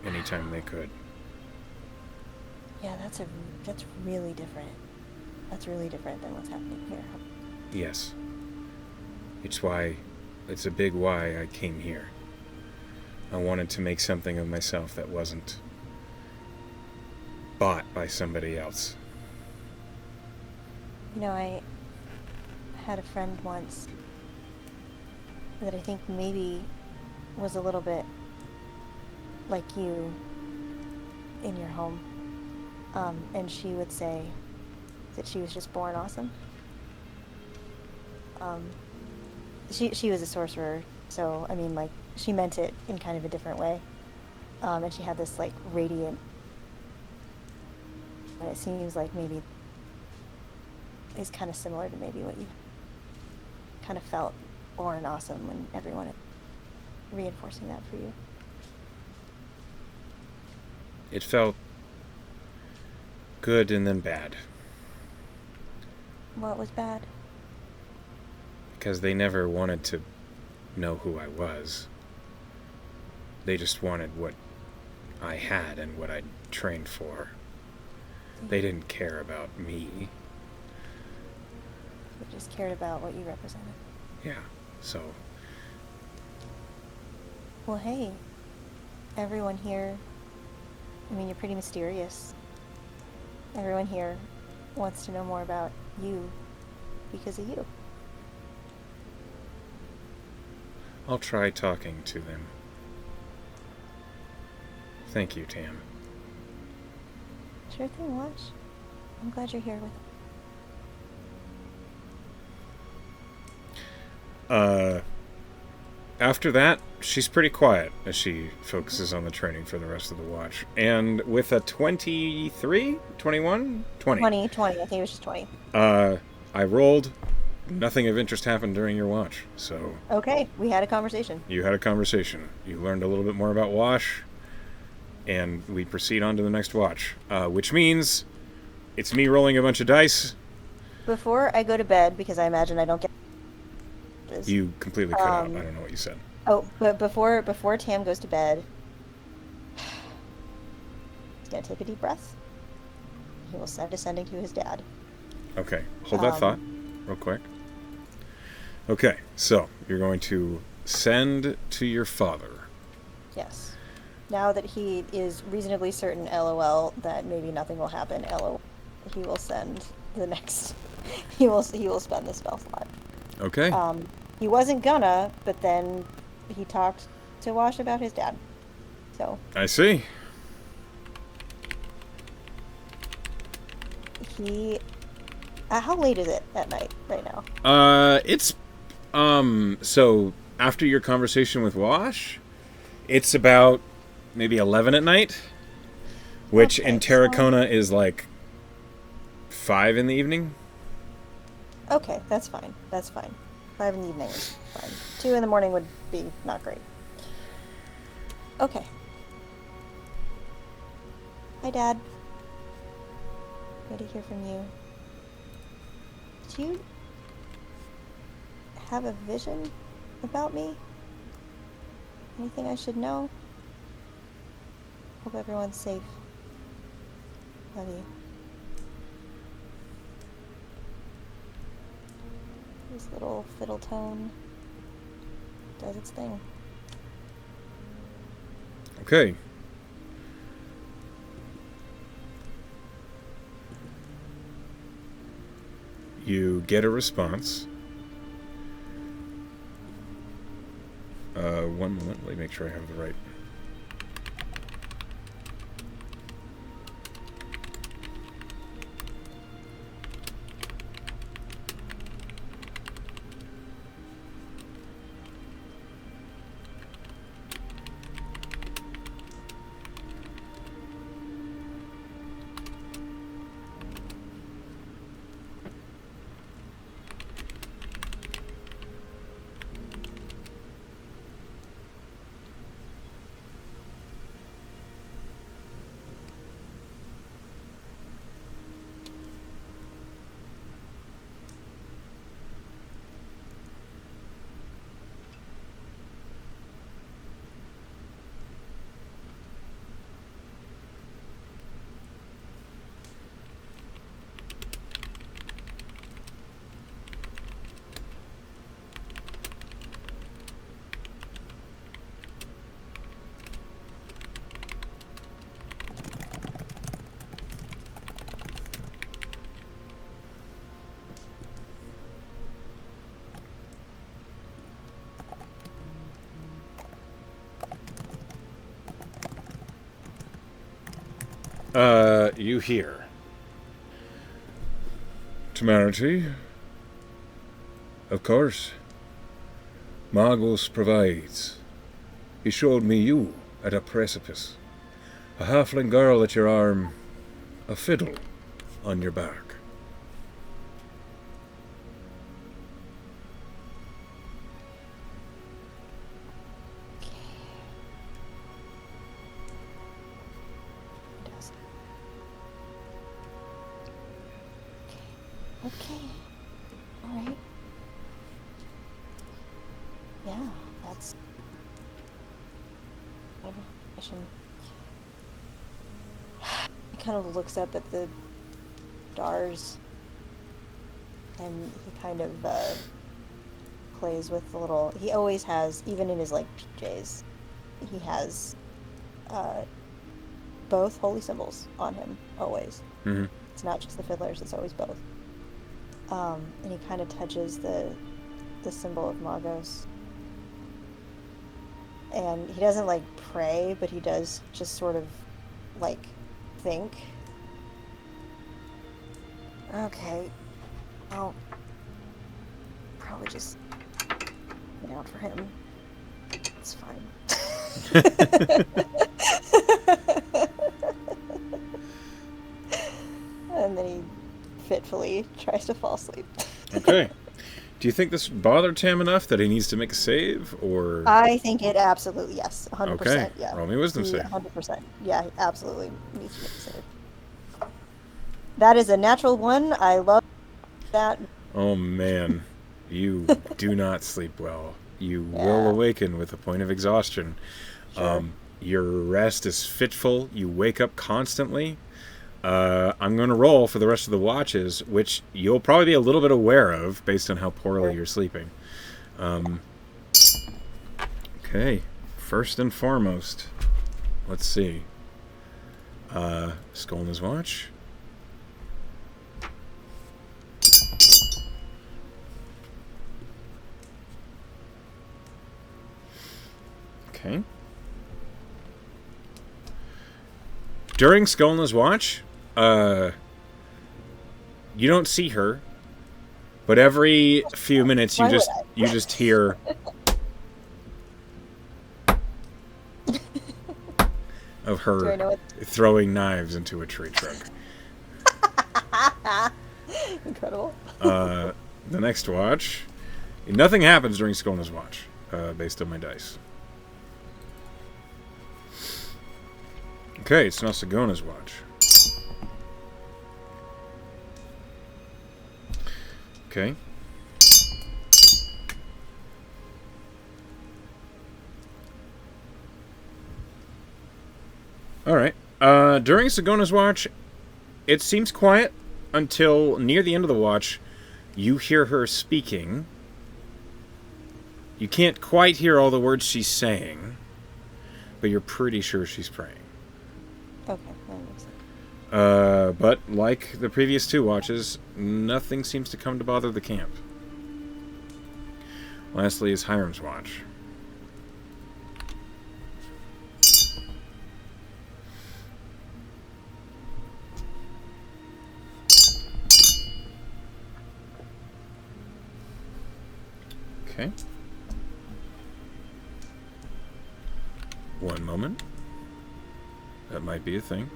anytime they could. Yeah, that's really different. That's really different than what's happening here. Yes. It's a big why I came here. I wanted to make something of myself that wasn't bought by somebody else. You know, I had a friend once that I think maybe was a little bit like you in your home. And she would say that she was just born awesome. She was a sorcerer, so I mean, like, she meant it in kind of a different way. And she had this like radiant, and it seems like maybe is kind of similar to maybe what you kind of felt born awesome when everyone is reinforcing that for you. It felt good and then bad. What was bad? Because they never wanted to know who I was. They just wanted what I had and what I'd trained for. They didn't care about me. They just cared about what you represented. Yeah, so... Well, hey, everyone here, I mean, you're pretty mysterious. Everyone here wants to know more about you because of you. I'll try talking to them. Thank you, Tam. Sure thing, Wash. I'm glad you're here with After that, she's pretty quiet as she focuses on the training for the rest of the watch. And with a 23? 21? 20. 20. I think it was just 20. I rolled. Nothing of interest happened during your watch, so... Okay, we had a conversation. You had a conversation. You learned a little bit more about Wash, and we proceed on to the next watch. Which means it's me rolling a bunch of dice. Before I go to bed, because I imagine I don't get... You completely cut out. I don't know what you said. Oh, but before Tam goes to bed, he's going to take a deep breath. He will start descending to his dad. Okay, hold that thought real quick. Okay, so you're going to send to your father. Yes. Now that he is reasonably certain, LOL, that maybe nothing will happen, LOL, he will send the next... he will spend the spell slot. Okay. He wasn't gonna, but then he talked to Wash about his dad. So... I see. He... how late is it at night right now? It's... So, after your conversation with Wash, it's about maybe 11 at night, which Okay, in Terracona is like 5 in the evening. Okay, that's fine. 5 in the evening is fine. 2 in the morning would be not great. Okay. Hi, Dad. Good to hear from you. Do you have a vision about me? Anything I should know? Hope everyone's safe. Love you. This little fiddle tone does its thing. Okay. You get a response. One moment. Let me make sure I have the right. You hear. Temerity? Of course. Magos provides. He showed me you at a precipice. A halfling girl at your arm. A fiddle on your back. Okay. Alright. Yeah, that's... He kind of looks up at the stars, and he kind of plays with the little... He always has, even in his, like, PJs, he has both holy symbols on him, always. Mm-hmm. It's not just the fiddlers, it's always both. And he kind of touches the symbol of Magos. And he doesn't, like, pray, but he does just sort of, like, think. Okay. I'll probably just get out for him. It's fine. And then he fitfully tries to fall asleep. Okay. Do you think this bothered Tam enough that he needs to make a save, or...? I think it absolutely, yes. 100%, okay. Yeah. Roll me a wisdom save. 100%. Yeah, he absolutely needs to make a save. That is a natural 1. I love that. Oh, man. You do not sleep well. You will awaken with a point of exhaustion. Sure. Your rest is fitful. You wake up constantly. I'm going to roll for the rest of the watches, which you'll probably be a little bit aware of based on how poorly you're sleeping. Okay. First and foremost, let's see. Skolna's watch. Okay. During Skolna's watch, you don't see her, but every few minutes you just hear of her throwing knives into a tree trunk. Incredible. The next watch, nothing happens during Skolna's watch, based on my dice. Okay, it's now Sigona's watch. Okay. Alright. During Sigona's watch, it seems quiet until near the end of the watch, you hear her speaking. You can't quite hear all the words she's saying, but you're pretty sure she's praying. Okay, that makes sense. But like the previous two watches, nothing seems to come to bother the camp. Lastly is Hiram's watch. Okay. One moment. That might be a thing.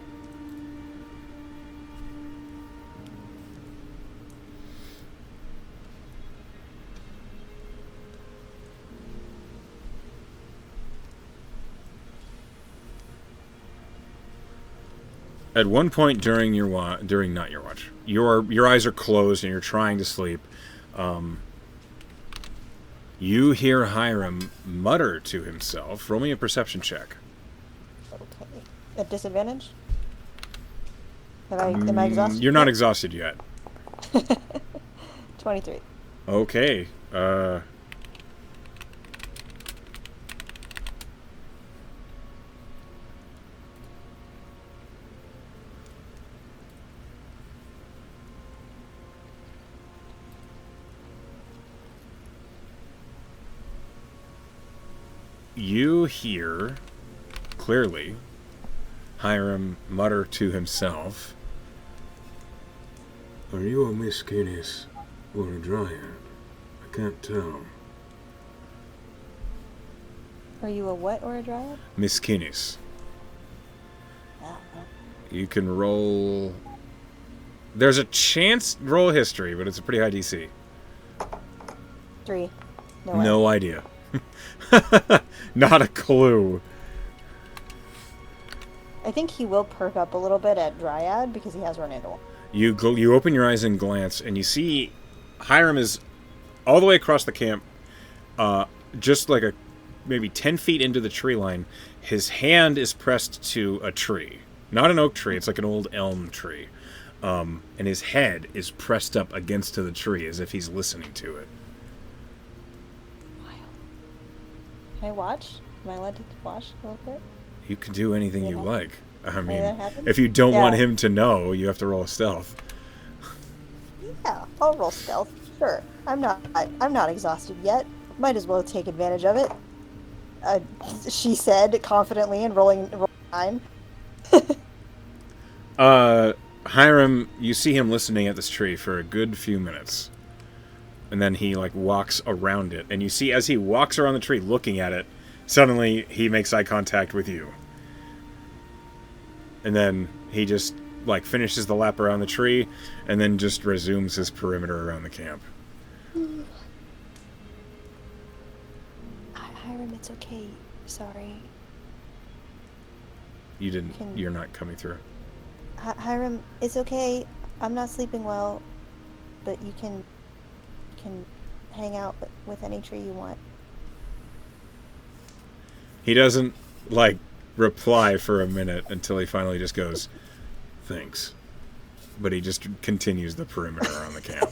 At one point during your not your watch, your eyes are closed and you're trying to sleep. You hear Hiram mutter to himself. Roll me a perception check. Okay. At disadvantage? Am I exhausted? You're not exhausted yet. 23. Okay. You hear, clearly, Hiram mutter to himself, Are you a Miss Guinness or a Dryad? I can't tell. Are you a what or a dryad? Miss Guinness. Oh, You can roll... There's a chance... Roll history, but it's a pretty high DC. 3. No idea. Not a clue. I think he will perk up a little bit at Dryad because he has run into one. You open your eyes and glance, and you see Hiram is all the way across the camp, just like maybe 10 feet into the tree line. His hand is pressed to a tree. Not an oak tree, it's like an old elm tree. And his head is pressed up against the tree as if he's listening to it. Can I watch? Am I allowed to watch a little bit? You can do anything you like. I mean, that happen? if you don't want Yeah. him to know, you have to roll a stealth. Yeah, I'll roll stealth. Sure. I'm not exhausted yet. Might as well take advantage of it. She said confidently and rolling 9. Hiram, you see him listening at this tree for a good few minutes. And then he, walks around it. And you see, as he walks around the tree looking at it, suddenly he makes eye contact with you. And then he just, finishes the lap around the tree, and then just resumes his perimeter around the camp. Hiram, it's okay. Sorry. You're not coming through. Hiram, it's okay. I'm not sleeping well, but you can hang out with any tree you want. He doesn't, reply for a minute until he finally just goes, thanks. But he just continues the perimeter around the camp.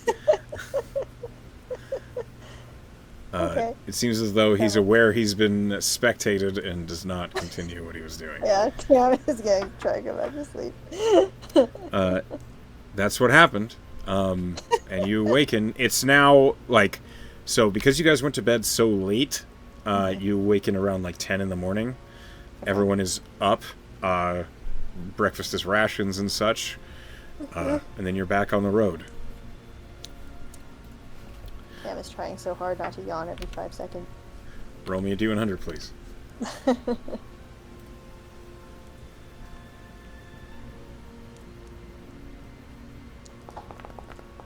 Okay. It seems as though he's aware he's been spectated and does not continue what he was doing. Yeah, Tam is going to try to go back to sleep. That's what happened. And you awaken. It's now, so because you guys went to bed so late, you awaken around, 10 in the morning. Everyone is up. Breakfast is rations and such. And then you're back on the road. Tam is trying so hard not to yawn every 5 seconds. Roll me a D100, please.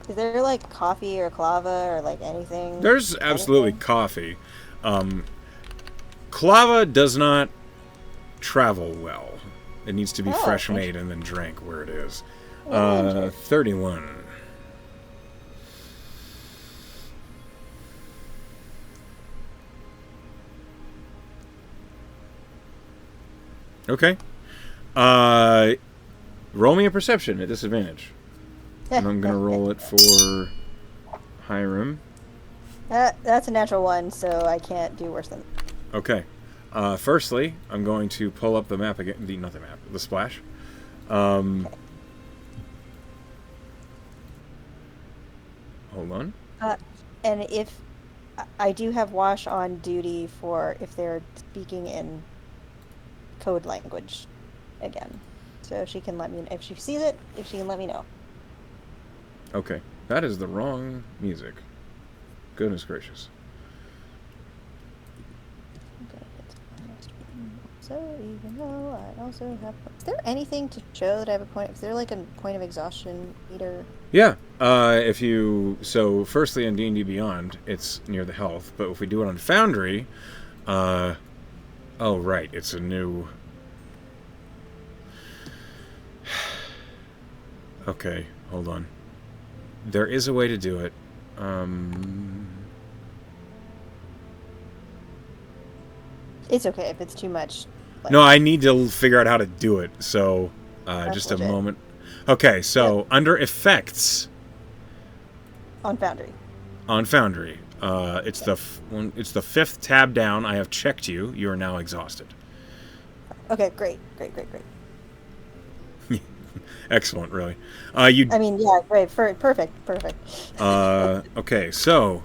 Is there coffee or clava or anything? There's absolutely coffee. Clava does not travel well. It needs to be fresh made and then drank where it is. 31. Okay. Roll me a perception at disadvantage. And I'm going to roll it for Hiram. That's a natural 1, so I can't do worse than that. Okay. Firstly, I'm going to pull up the map again. Not the map, the splash. Hold on. And if I do have Wash on duty for if they're speaking in code language again, so she can let me if she sees it. If she can let me know. Okay, that is the wrong music. Goodness gracious. even though I also have... Is there anything to show that I have a point? Is there like a point of exhaustion meter? Yeah. If you... So, firstly, on D&D Beyond, it's near the health. But if we do it on Foundry... oh, right. It's a new... Okay, hold on. There is a way to do it. It's okay if it's too much. Like, No, I need to figure out how to do it. So, just legit. a moment. Okay, so Yep. under Effects on Foundry. on Foundry, it's it's the fifth tab down. I have checked you. You are now exhausted. Okay, great. Excellent, really. I mean, yeah, great. Perfect. Okay, so,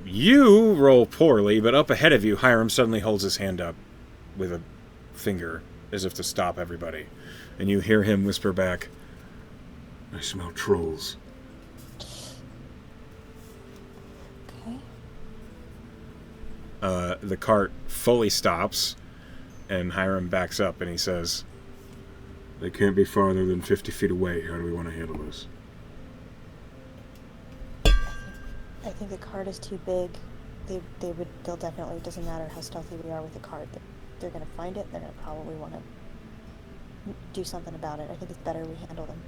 you roll poorly, but up ahead of you, Hiram suddenly holds his hand up with a finger as if to stop everybody. And you hear him whisper back, I smell trolls. Okay. the cart fully stops, and Hiram backs up and he says, They can't be farther than 50 feet away. How do we want to handle this? I think the cart is too big. They'll definitely, it doesn't matter how stealthy we are with the cart. They're going to find it. They're going to probably want to do something about it. I think it's better we handle them.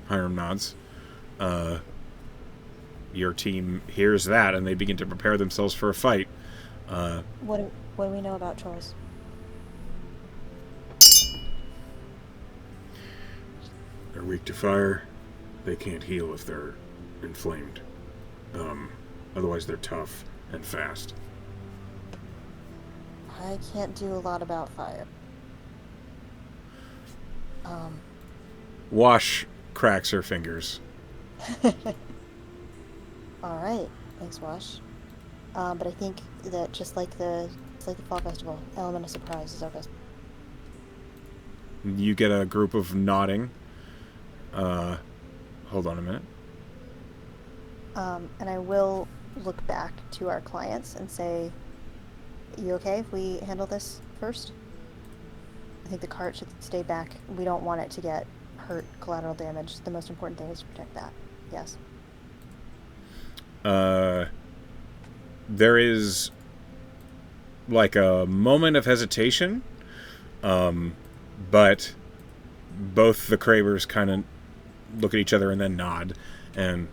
Hiram nods. Your team hears that, and they begin to prepare themselves for a fight. What do we know about trolls? They're weak to fire. They can't heal if they're inflamed. Otherwise, they're tough and fast. I can't do a lot about fire. Wash cracks her fingers. All right, thanks, Wash. But I think that just like the fall festival, element of surprise is our best. You get a group of nodding. Hold on a minute. And I will look back to our clients and say, you okay if we handle this first? I think the cart should stay back. We don't want it to get hurt, collateral damage. The most important thing is to protect that. Yes. There is like a moment of hesitation, but both the Cravers kind of look at each other and then nod, and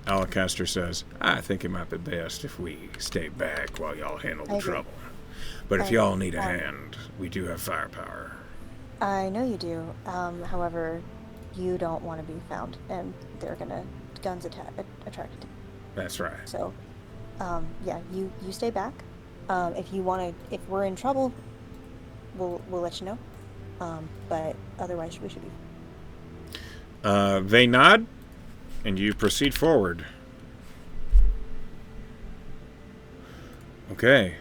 Alacaster says, I think it might be best if we stay back while y'all handle the trouble. But if y'all need a hand, we do have firepower. I know you do. However, you don't want to be found, and they're gonna guns attracted to. That's right. So, yeah, you stay back. If we're in trouble, we'll let you know. But otherwise, we should be. They nod, and you proceed forward. Okay.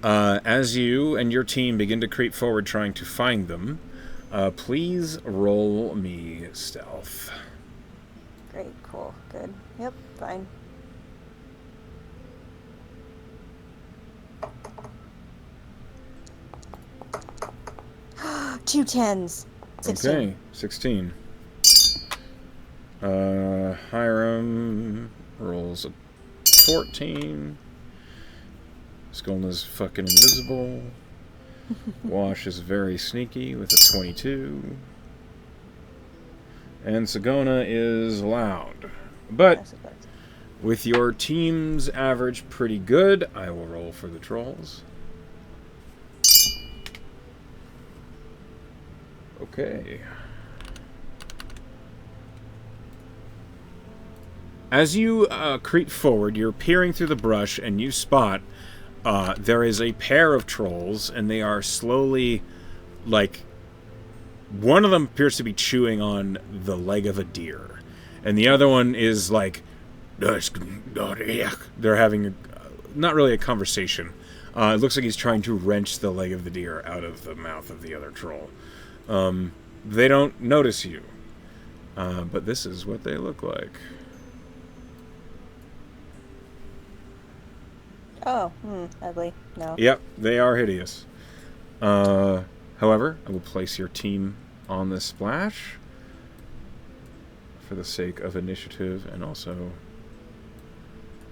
As you and your team begin to creep forward trying to find them, please roll me stealth. Great, cool, good. Yep, fine. Two 10s. 16. Okay, 16. Hiram rolls a 14. Skolna's fucking invisible. Wash is very sneaky with a 22. And Sagona is loud. But with your team's average pretty good, I will roll for the trolls. Okay. As you creep forward, you're peering through the brush, and you spot there is a pair of trolls, and they are slowly, like, one of them appears to be chewing on the leg of a deer, and the other one is like, they're having not really a conversation. It looks like he's trying to wrench the leg of the deer out of the mouth of the other troll. They don't notice you, but this is what they look like. Oh, ugly. No. Yep, they are hideous. However, I will place your team on this splash for the sake of initiative and also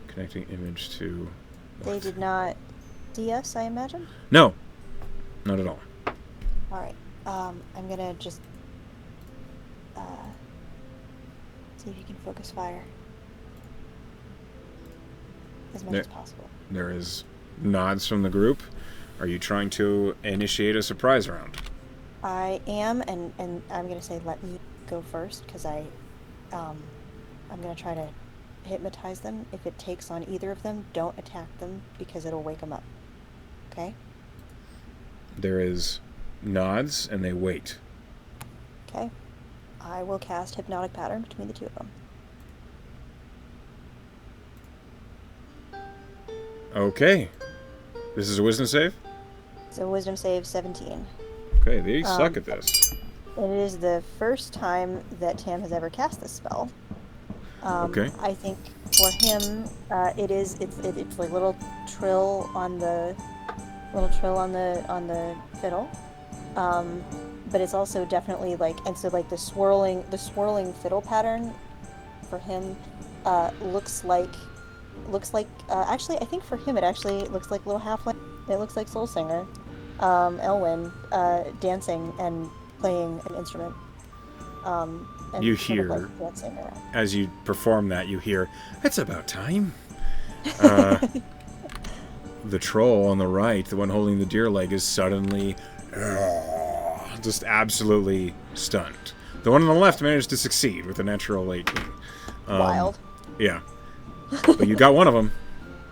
connecting image to... They did not see us, I imagine? No, not at all. Alright. I'm gonna just see if you can focus fire as much as possible. There is nods from the group. Are you trying to initiate a surprise round? I am, and I'm gonna say let me go first because I'm gonna try to hypnotize them. If it takes on either of them, don't attack them because it'll wake them up. Okay? There is nods, and they wait. Okay. I will cast Hypnotic Pattern between the two of them. Okay. This is a wisdom save? So Wisdom save 17. Okay, they suck at this. It is the first time that Tam has ever cast this spell. Okay. I think for him, it's like little trill on the fiddle, but it's also definitely like, and so like the swirling fiddle pattern for him looks like actually I think for him it actually looks like little halfling. It looks like Soul Singer, Elwyn, dancing and playing an instrument. And You sort of, hear, like, dancing around. as you perform that, you hear, "It's about time." The troll on the right, the one holding the deer leg, is suddenly just absolutely stunned. The one on the left managed to succeed with a natural 18. Wild. Yeah. But you got one of them.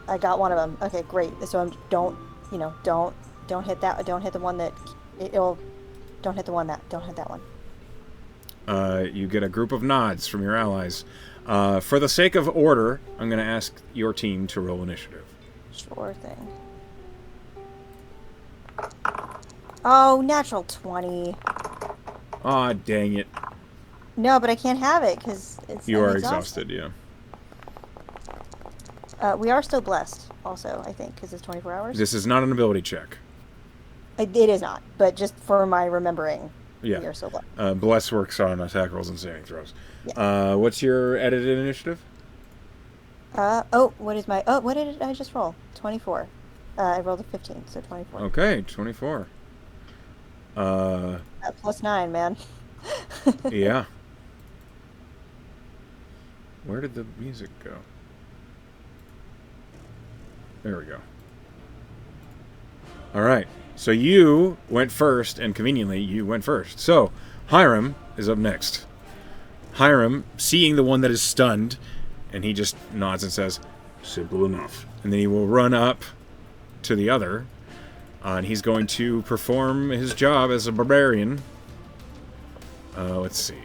I got one of them. Okay, great. So don't hit that. Don't hit the one that don't hit that one. You get a group of nods from your allies. For the sake of order, I'm going to ask your team to roll initiative. Sure thing. Oh, natural 20. Aw, dang it. No, but I can't have it because You are exhausted, yeah. We are still blessed, also, I think, because it's 24 hours. This is not an ability check. It is not, but just for my remembering, Yeah. we are still blessed. Bless works on attack rolls and saving throws. Yeah. What's your edited initiative? What did I just roll? 24. I rolled a 15, so 24. Okay, 24. Plus 9, man. Yeah. Where did the music go? There we go. Alright, so you went first, and conveniently, you went first. So, Hiram is up next. Hiram, seeing the one that is stunned, and he just nods and says, Simple enough. and then he will run up to the other, and he's going to perform his job as a barbarian. Let's see.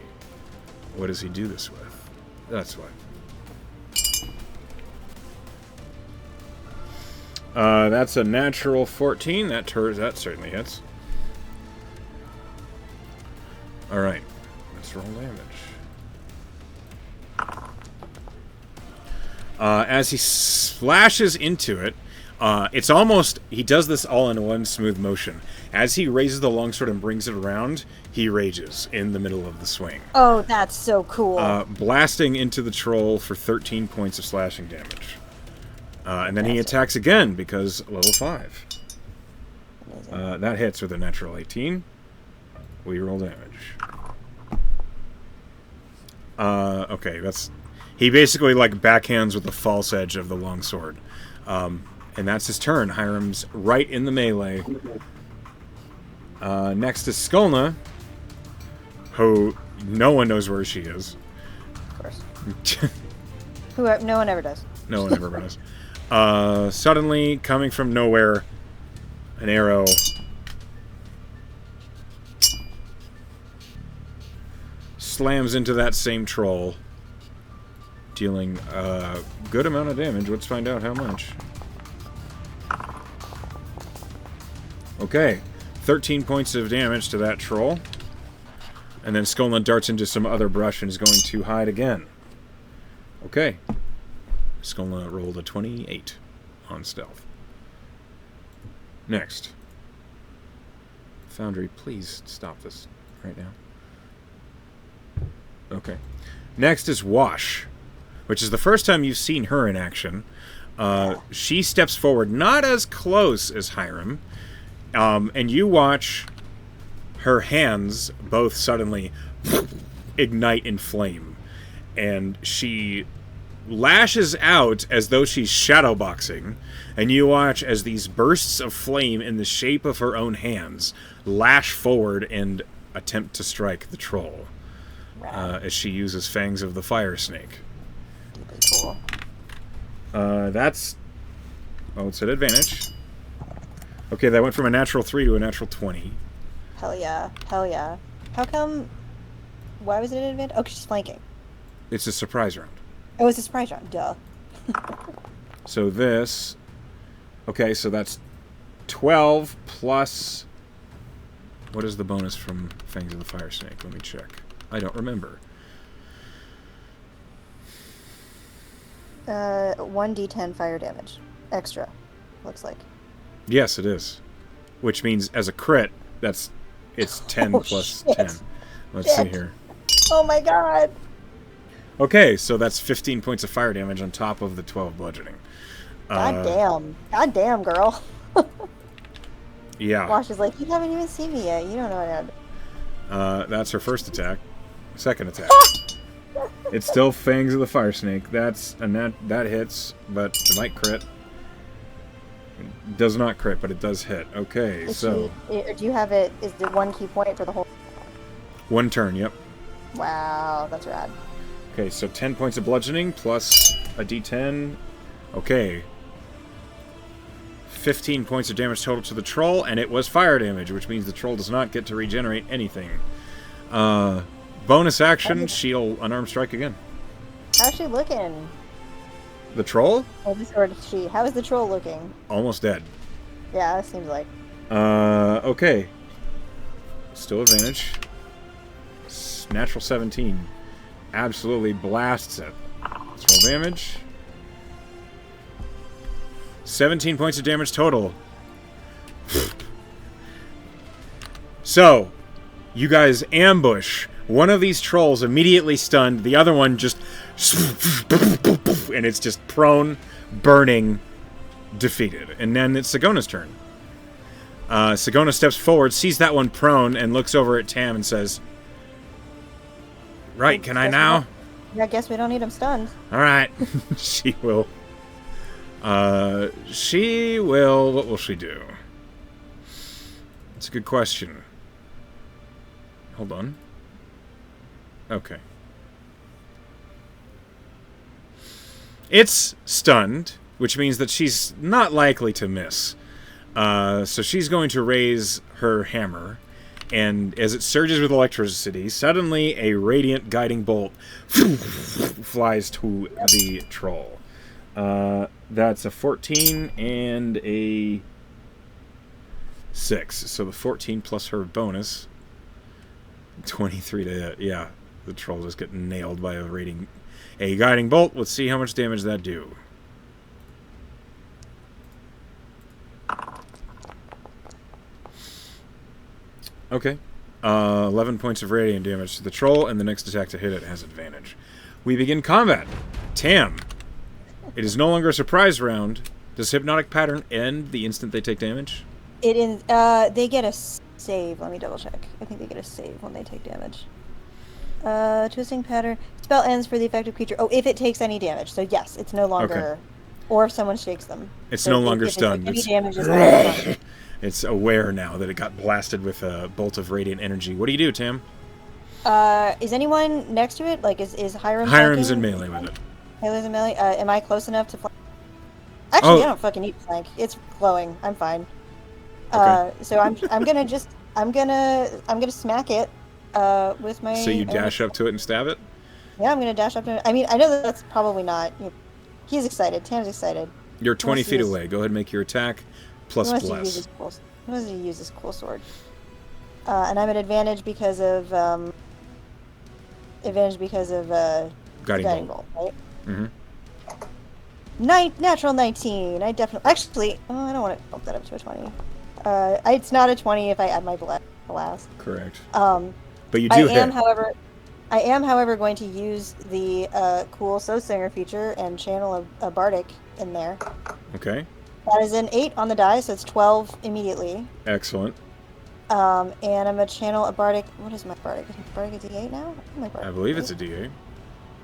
What does he do this with? That's what. That's a natural 14. That certainly hits. Alright. Let's roll damage. As he splashes into it, it's almost... He does this all in one smooth motion. As he raises the longsword and brings it around, he rages in the middle of the swing. Oh, that's so cool. Blasting into the troll for 13 points of slashing damage. And then he attacks again, because level 5. That hits with a natural 18. We roll damage. Okay, that's... He basically, like, backhands with the false edge of the longsword. And that's his turn. Hiram's right in the melee. Next is Skulna, who no one knows where she is. Of course. No one ever does. No one ever does. Suddenly, coming from nowhere, an arrow slams into that same troll, dealing a good amount of damage. Let's find out how much. Okay, 13 points of damage to that troll. And then Skulna darts into some other brush and is going to hide again. Okay. Skulna rolled a 28 on stealth. Next. Foundry, please stop this right now. Okay. Next is Wash, which is the first time you've seen her in action. She steps forward, not as close as Hiram, and you watch her hands both suddenly ignite in flame, and she lashes out as though she's shadowboxing, and you watch as these bursts of flame in the shape of her own hands lash forward and attempt to strike the troll, as she uses Fangs of the Fire Snake. Cool. That's... Oh, it's at advantage. Okay, that went from a natural 3 to a natural 20. Hell yeah. Hell yeah. How come... Why was it an advantage? Oh, 'cause she's flanking. It's a surprise round. Oh, it's a surprise round. Duh. So this... Okay, so that's 12 plus... What is the bonus from Fangs of the Fire Snake? Let me check. I don't remember. 1d10 fire damage. Extra. Looks like. Yes, it is. Which means as a crit, it's 10 Oh, plus shit. 10. Let's see Shit. here. Oh my god! Okay, so that's 15 points of fire damage on top of the 12 bludgeoning. God damn. God damn, girl. Yeah. Wash is like, you haven't even seen me yet. You don't know what I did. That's her first attack. Second attack. It's still Fangs of the Fire Snake. That hits, but it might crit. It does not crit, but it does hit. Okay, so... Or do you have it... Is the one key point for the whole... One turn, yep. Wow, that's rad. Okay, so 10 points of bludgeoning plus a d10. Okay. 15 points of damage total to the troll, and it was fire damage, which means the troll does not get to regenerate anything. Bonus action, she'll unarmed strike again. How's she looking? The troll? Oh, this or she. How is the troll looking? Almost dead. Yeah, that seems like. Okay. Still advantage. Natural 17. Absolutely blasts it. Let's roll damage. 17 points of damage total. So, you guys ambush. One of these trolls immediately stunned. The other one just... And it's just prone, burning, defeated. And then it's Sigona's turn. Sigona steps forward, sees that one prone, and looks over at Tam and says... Right, can I now? I guess we don't need him stunned. Alright. She will... What will she do? It's a good question. Hold on. Okay. It's stunned, which means that she's not likely to miss. So she's going to raise her hammer, and as it surges with electricity, suddenly a radiant guiding bolt flies to the troll. That's a 14 and a 6. So the 14 plus her bonus, 23 to hit. Yeah, the troll just get nailed by a guiding bolt. Let's see how much damage that do. Okay. 11 points of radiant damage to the troll, and the next attack to hit it has advantage. We begin combat. Tam. It is no longer a surprise round. Does Hypnotic Pattern end the instant they take damage? They get a save. Let me double check. I think they get a save when they take damage. Twisting Pattern. Spell ends for the affected creature. Oh, if it takes any damage. So yes, it's no longer... Okay. Or if someone shakes them. It's So no if longer it takes stunned. Any It's... damage is not stunned. It's aware now that it got blasted with a bolt of radiant energy. What do you do, Tam? Is anyone next to it? Like, is Hiram Hiram's in flanking? melee with it. Hiram's in melee? Am I close enough to flank? Actually, Oh. I don't fucking need to flank. It's glowing. I'm fine. Okay. So I'm gonna smack it with my... So you dash up to it and stab it? Yeah, I'm gonna dash up to it. I mean, I know that that's probably not... He's excited. Tam's excited. You're 20 Let's feet use- away. Go ahead and make your attack. Plus He wants bless. he wants to use his cool sword. And I'm at advantage because of... Guiding bolt, right? Mm-hmm. Natural 19. I definitely... Actually, I don't want to bump that up to a 20. It's not a 20 if I add my blast. Correct. Um, But you do hit. I am, however, going to use the cool Soul Singer feature and channel a bardic in there. Okay. That is an 8 on the die, so it's 12 immediately. Excellent. And I'm gonna channel a bardic. What is my bardic? Is my bardic a D8 now? I believe it's a D8.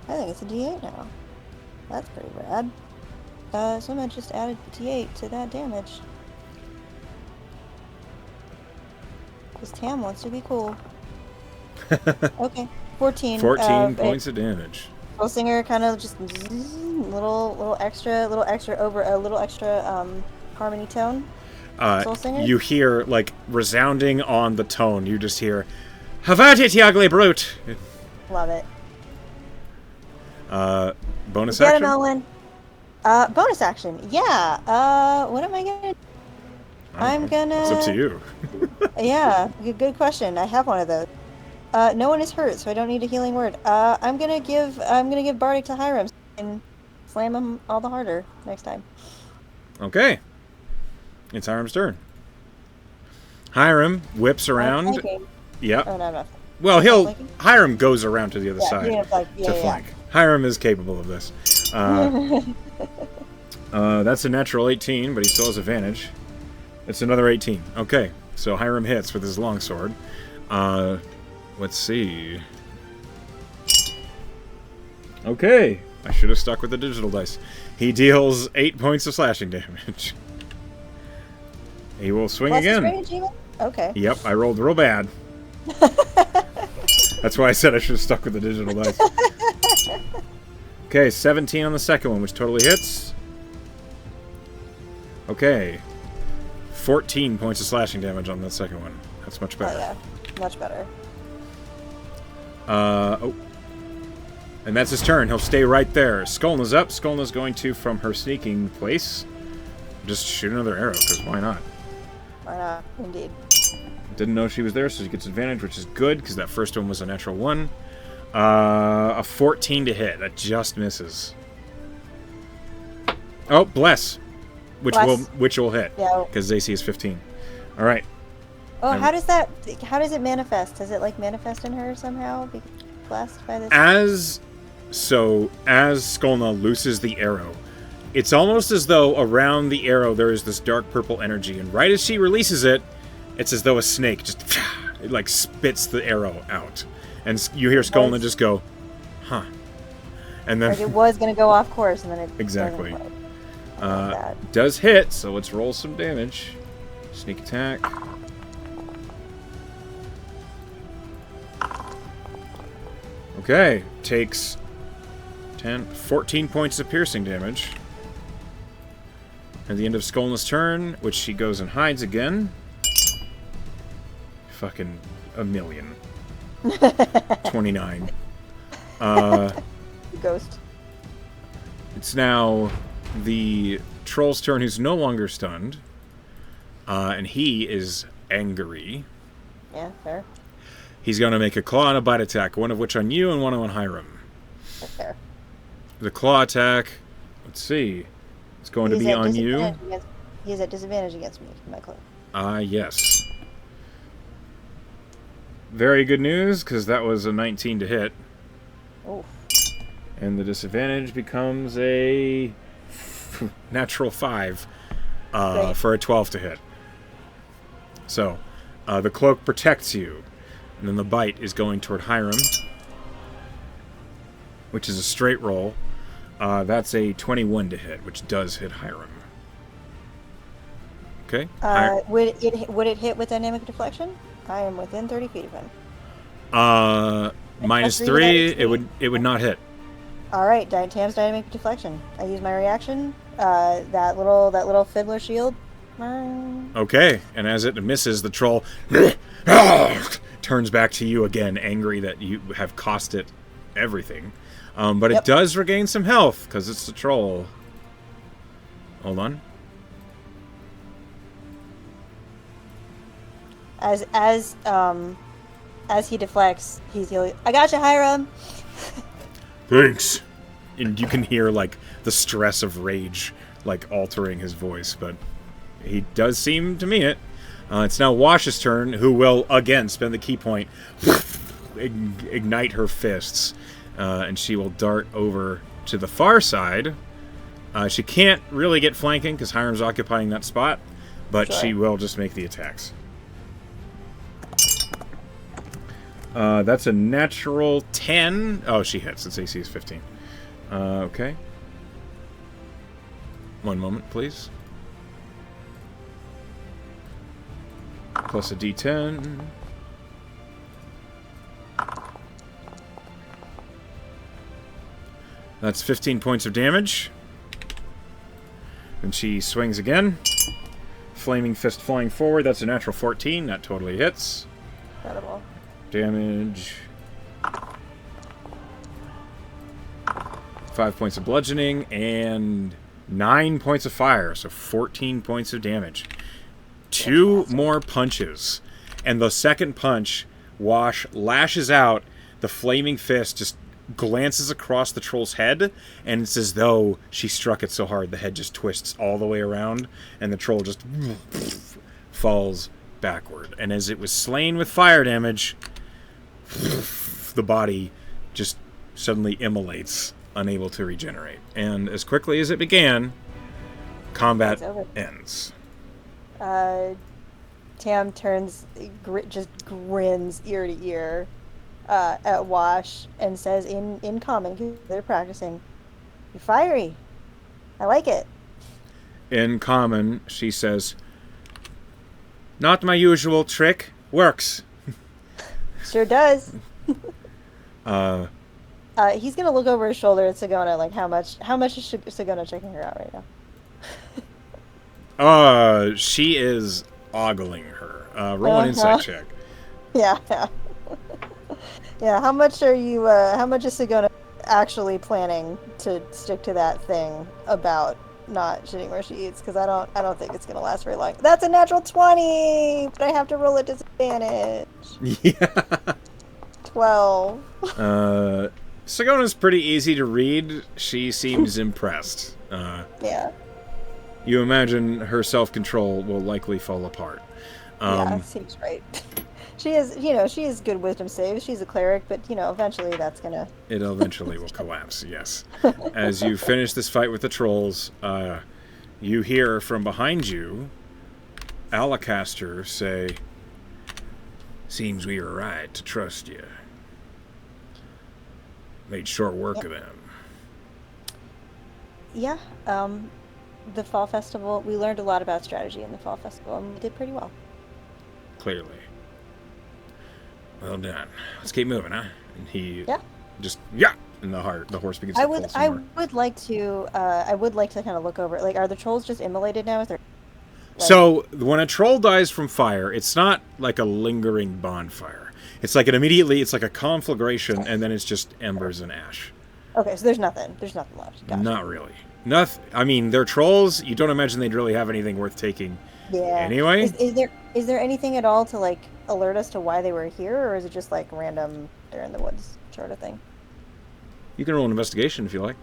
I think it's a D8 now. That's pretty rad. So I'm gonna just add a D8 to that damage. Because Tam wants to be cool. Okay, 14. 14 points of damage. Soul Singer kind of just little extra harmony tone. Soul Singer. You hear, like, resounding on the tone, you just hear, "Have at it, you ugly brute!" Love it. Bonus Get action? him, Owen. Bonus action. Yeah. What am I gonna? I'm gonna. It's up to you. Yeah. Good question. I have one of those. No one is hurt, so I don't need a healing word. I'm gonna give bardic to Hiram and slam him all the harder next time. Okay. It's Hiram's turn. Hiram whips around. Yep. Oh, no, I'm not. Well, Hiram goes around to the other side to flank. Hiram is capable of this. That's a natural 18, but he still has advantage. It's another 18. Okay, so Hiram hits with his longsword. Let's see. Okay, I should have stuck with the digital dice. He deals 8 points of slashing damage. He will swing Plus his again. range, even? Okay. Yep, I rolled real bad. That's why I said I should have stuck with the digital dice. Okay, 17 on the second one, which totally hits. Okay. 14 points of slashing damage on the second one. That's much better. Oh, yeah. Much better. Oh. And that's his turn. He'll stay right there. Skolna's up. Skolna's going to, from her sneaking place, just shoot another arrow, because why not? Why not? Indeed. Didn't know she was there, so she gets advantage, which is good, because that first one was a natural 1. A 14 to hit. That just misses. Oh, bless. Which will hit. Yeah. Because AC is 15. All right. Oh, how does it manifest? Does it, like, manifest in her somehow? Be blessed by this? As Skolna looses the arrow, it's almost as though around the arrow there is this dark purple energy, and right as she releases it, it's as though a snake just it, like, spits the arrow out. And you hear Skolna just go, huh. And then... Like it was going to go off course, and then it... Exactly. That. Does hit, so let's roll some damage. Sneak attack. Okay, takes 14 points of piercing damage. At the end of Skolna's turn, which she goes and hides again. Fucking a million. 29. Ghost. It's now the troll's turn, who's no longer stunned. And he is angry. Yeah, fair. He's going to make a claw and a bite attack, one of which on you and one on Hiram. That's fair. The claw attack, let's see. It's going to be on you. He's at disadvantage against me, my claw. Yes. Very good news, because that was a 19 to hit. Oof. And the disadvantage becomes a natural 5 for a 12 to hit. So, the cloak protects you. And then the bite is going toward Hiram, which is a straight roll. That's a 21 to hit, which does hit Hiram. Okay. Would it hit with dynamic deflection? I am within 30 feet of him. Minus 3, it would not hit. All right, Tam's dynamic deflection. I use my reaction. That little fiddler shield. Okay, and as it misses, the troll turns back to you again, angry that you have cost it everything. But it does regain some health because it's the troll. Hold on. As he deflects, he's yelling, "I got you, Hiram." Thanks. And you can hear, like, the stress of rage, like, altering his voice, but he does seem to mean it. It's now Wash's turn, who will again spend the key point, ignite her fists, and she will dart over to the far side. She can't really get flanking because Hiram's occupying that spot, but Sure. she will just make the attacks. That's a natural 10. Oh, she hits. Its AC is 15. Okay. One moment, please. Plus a D10. That's 15 points of damage. And she swings again. Flaming fist flying forward. That's a natural 14. That totally hits. Incredible. Damage. 5 points of bludgeoning and 9 points of fire. So 14 points of damage. Two more punches. And the second punch, Wash lashes out. The flaming fist just glances across the troll's head, and it's as though she struck it so hard the head just twists all the way around, and the troll just falls backward. And as it was slain with fire damage, the body just suddenly immolates, unable to regenerate. And as quickly as it began, combat It's over. ends. Tam turns, just grins ear to ear at Wash and says in common, because they're practicing, "You're fiery. I like it." In common, she says, "Not my usual trick. Works." Sure does. Uh, He's gonna look over his shoulder at Sagona, like how much is Sagona checking her out right now? she is ogling her. Roll an insight check. Yeah. Yeah, how much are you, how much is Sagona actually planning to stick to that thing about not shitting where she eats? Because I don't think it's gonna last very long. That's a natural 20, but I have to roll at disadvantage. Yeah. 12. Sagona's pretty easy to read. She seems impressed. Yeah. You imagine her self-control will likely fall apart. Yeah, seems right. She is good wisdom saves. She's a cleric, but, eventually that's gonna... It eventually will collapse, yes. As you finish this fight with the trolls, you hear from behind you Alacaster say, "Seems we were right to trust you. Made short work of them." Yeah, the Fall Festival, we learned a lot about strategy in the Fall Festival, and we did pretty well. Clearly. Well done. Let's keep moving, huh? And he just and the horse begins to pull some more. I would like to kind of look over, like, are the trolls just immolated now? Is there, like... So when a troll dies from fire, it's not like a lingering bonfire. It's like it's like a conflagration, and then it's just embers and ash. Okay, so there's nothing left. Gotcha. Not really. Nothing. I mean, they're trolls. You don't imagine they'd really have anything worth taking. Yeah. Anyway. Is there anything at all to, like, alert us to why they were here, or is it just, like, random, they're in the woods sort of thing? You can roll an investigation if you like.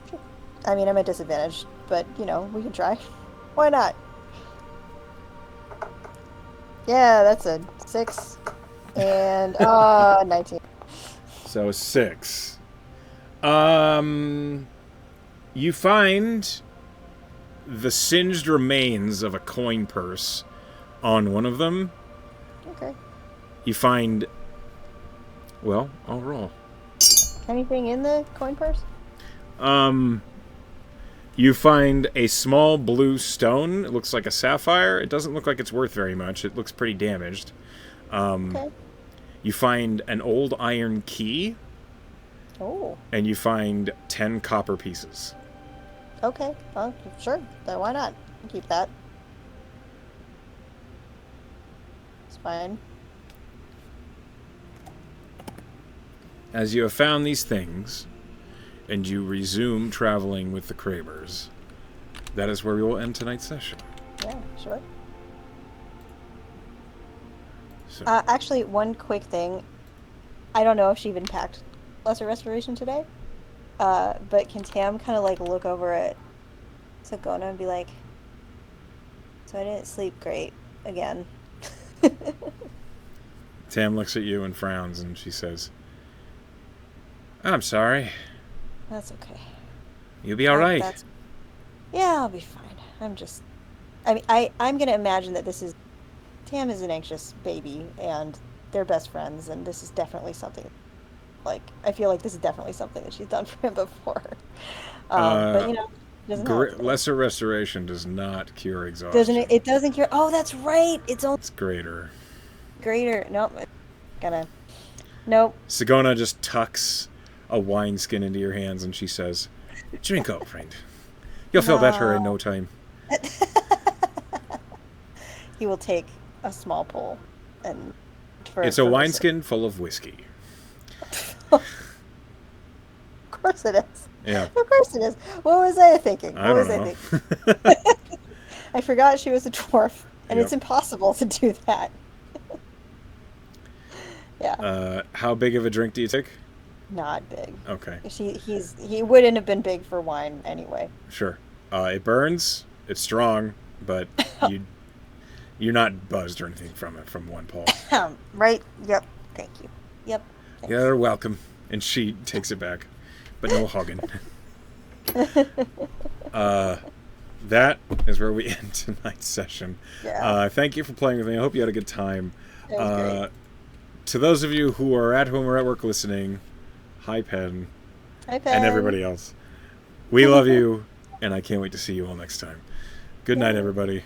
Sure. I mean, I'm at disadvantage, but, we can try. Why not? Yeah, that's a 6. And, 19. So 6. You find the singed remains of a coin purse on one of them. Okay. You find... Well, I'll roll. Anything in the coin purse? You find a small blue stone. It looks like a sapphire. It doesn't look like it's worth very much. It looks pretty damaged. Okay. You find an old iron key. Oh. And you find 10 copper pieces. Okay. Well, sure. Then why not? Keep that. It's fine. As you have found these things, and you resume traveling with the Kramers, that is where we will end tonight's session. Yeah, sure. So, Actually, one quick thing. I don't know if she even packed Lesser Restoration today, but can Tam kind of, like, look over at Sagona and be like, "So I didn't sleep great. again. Tam looks at you and frowns, and she says, I'm sorry. That's okay. You'll be all right. Yeah, I'll be fine. I'm gonna imagine that Tam is an anxious baby, and they're best friends, and this is definitely something, like, I feel like this is definitely something that she's done for him before. But, doesn't have to. Lesser restoration does not cure exhaustion. Doesn't it? It doesn't cure. Oh, that's right. It's only It's greater. greater. Nope. Nope. Sigona just tucks a wineskin into your hands, and she says, drink up, friend. You'll feel better in no time. He will take a small pull, and It's a wineskin full of whiskey. Of course it is. Yeah. Of course it is. What was I thinking? I don't know. I forgot she was a dwarf, and Yep. it's impossible to do that. Yeah. How big of a drink do you take? Not big. Okay, He wouldn't have been big for wine anyway. sure. It burns. It's strong, but you're not buzzed or anything from it from one pull. Right? Yep. Thank you. Yep. Thanks. You're welcome. And she takes it back, but no hugging. That is where we end tonight's session. Yeah. Thank you for playing with me. I hope you had a good time. That was great. To those of you who are at home or at work listening, hi Penn, Hi, Pen. and everybody else. We love you, and I can't wait to see you all next time. Good night, everybody.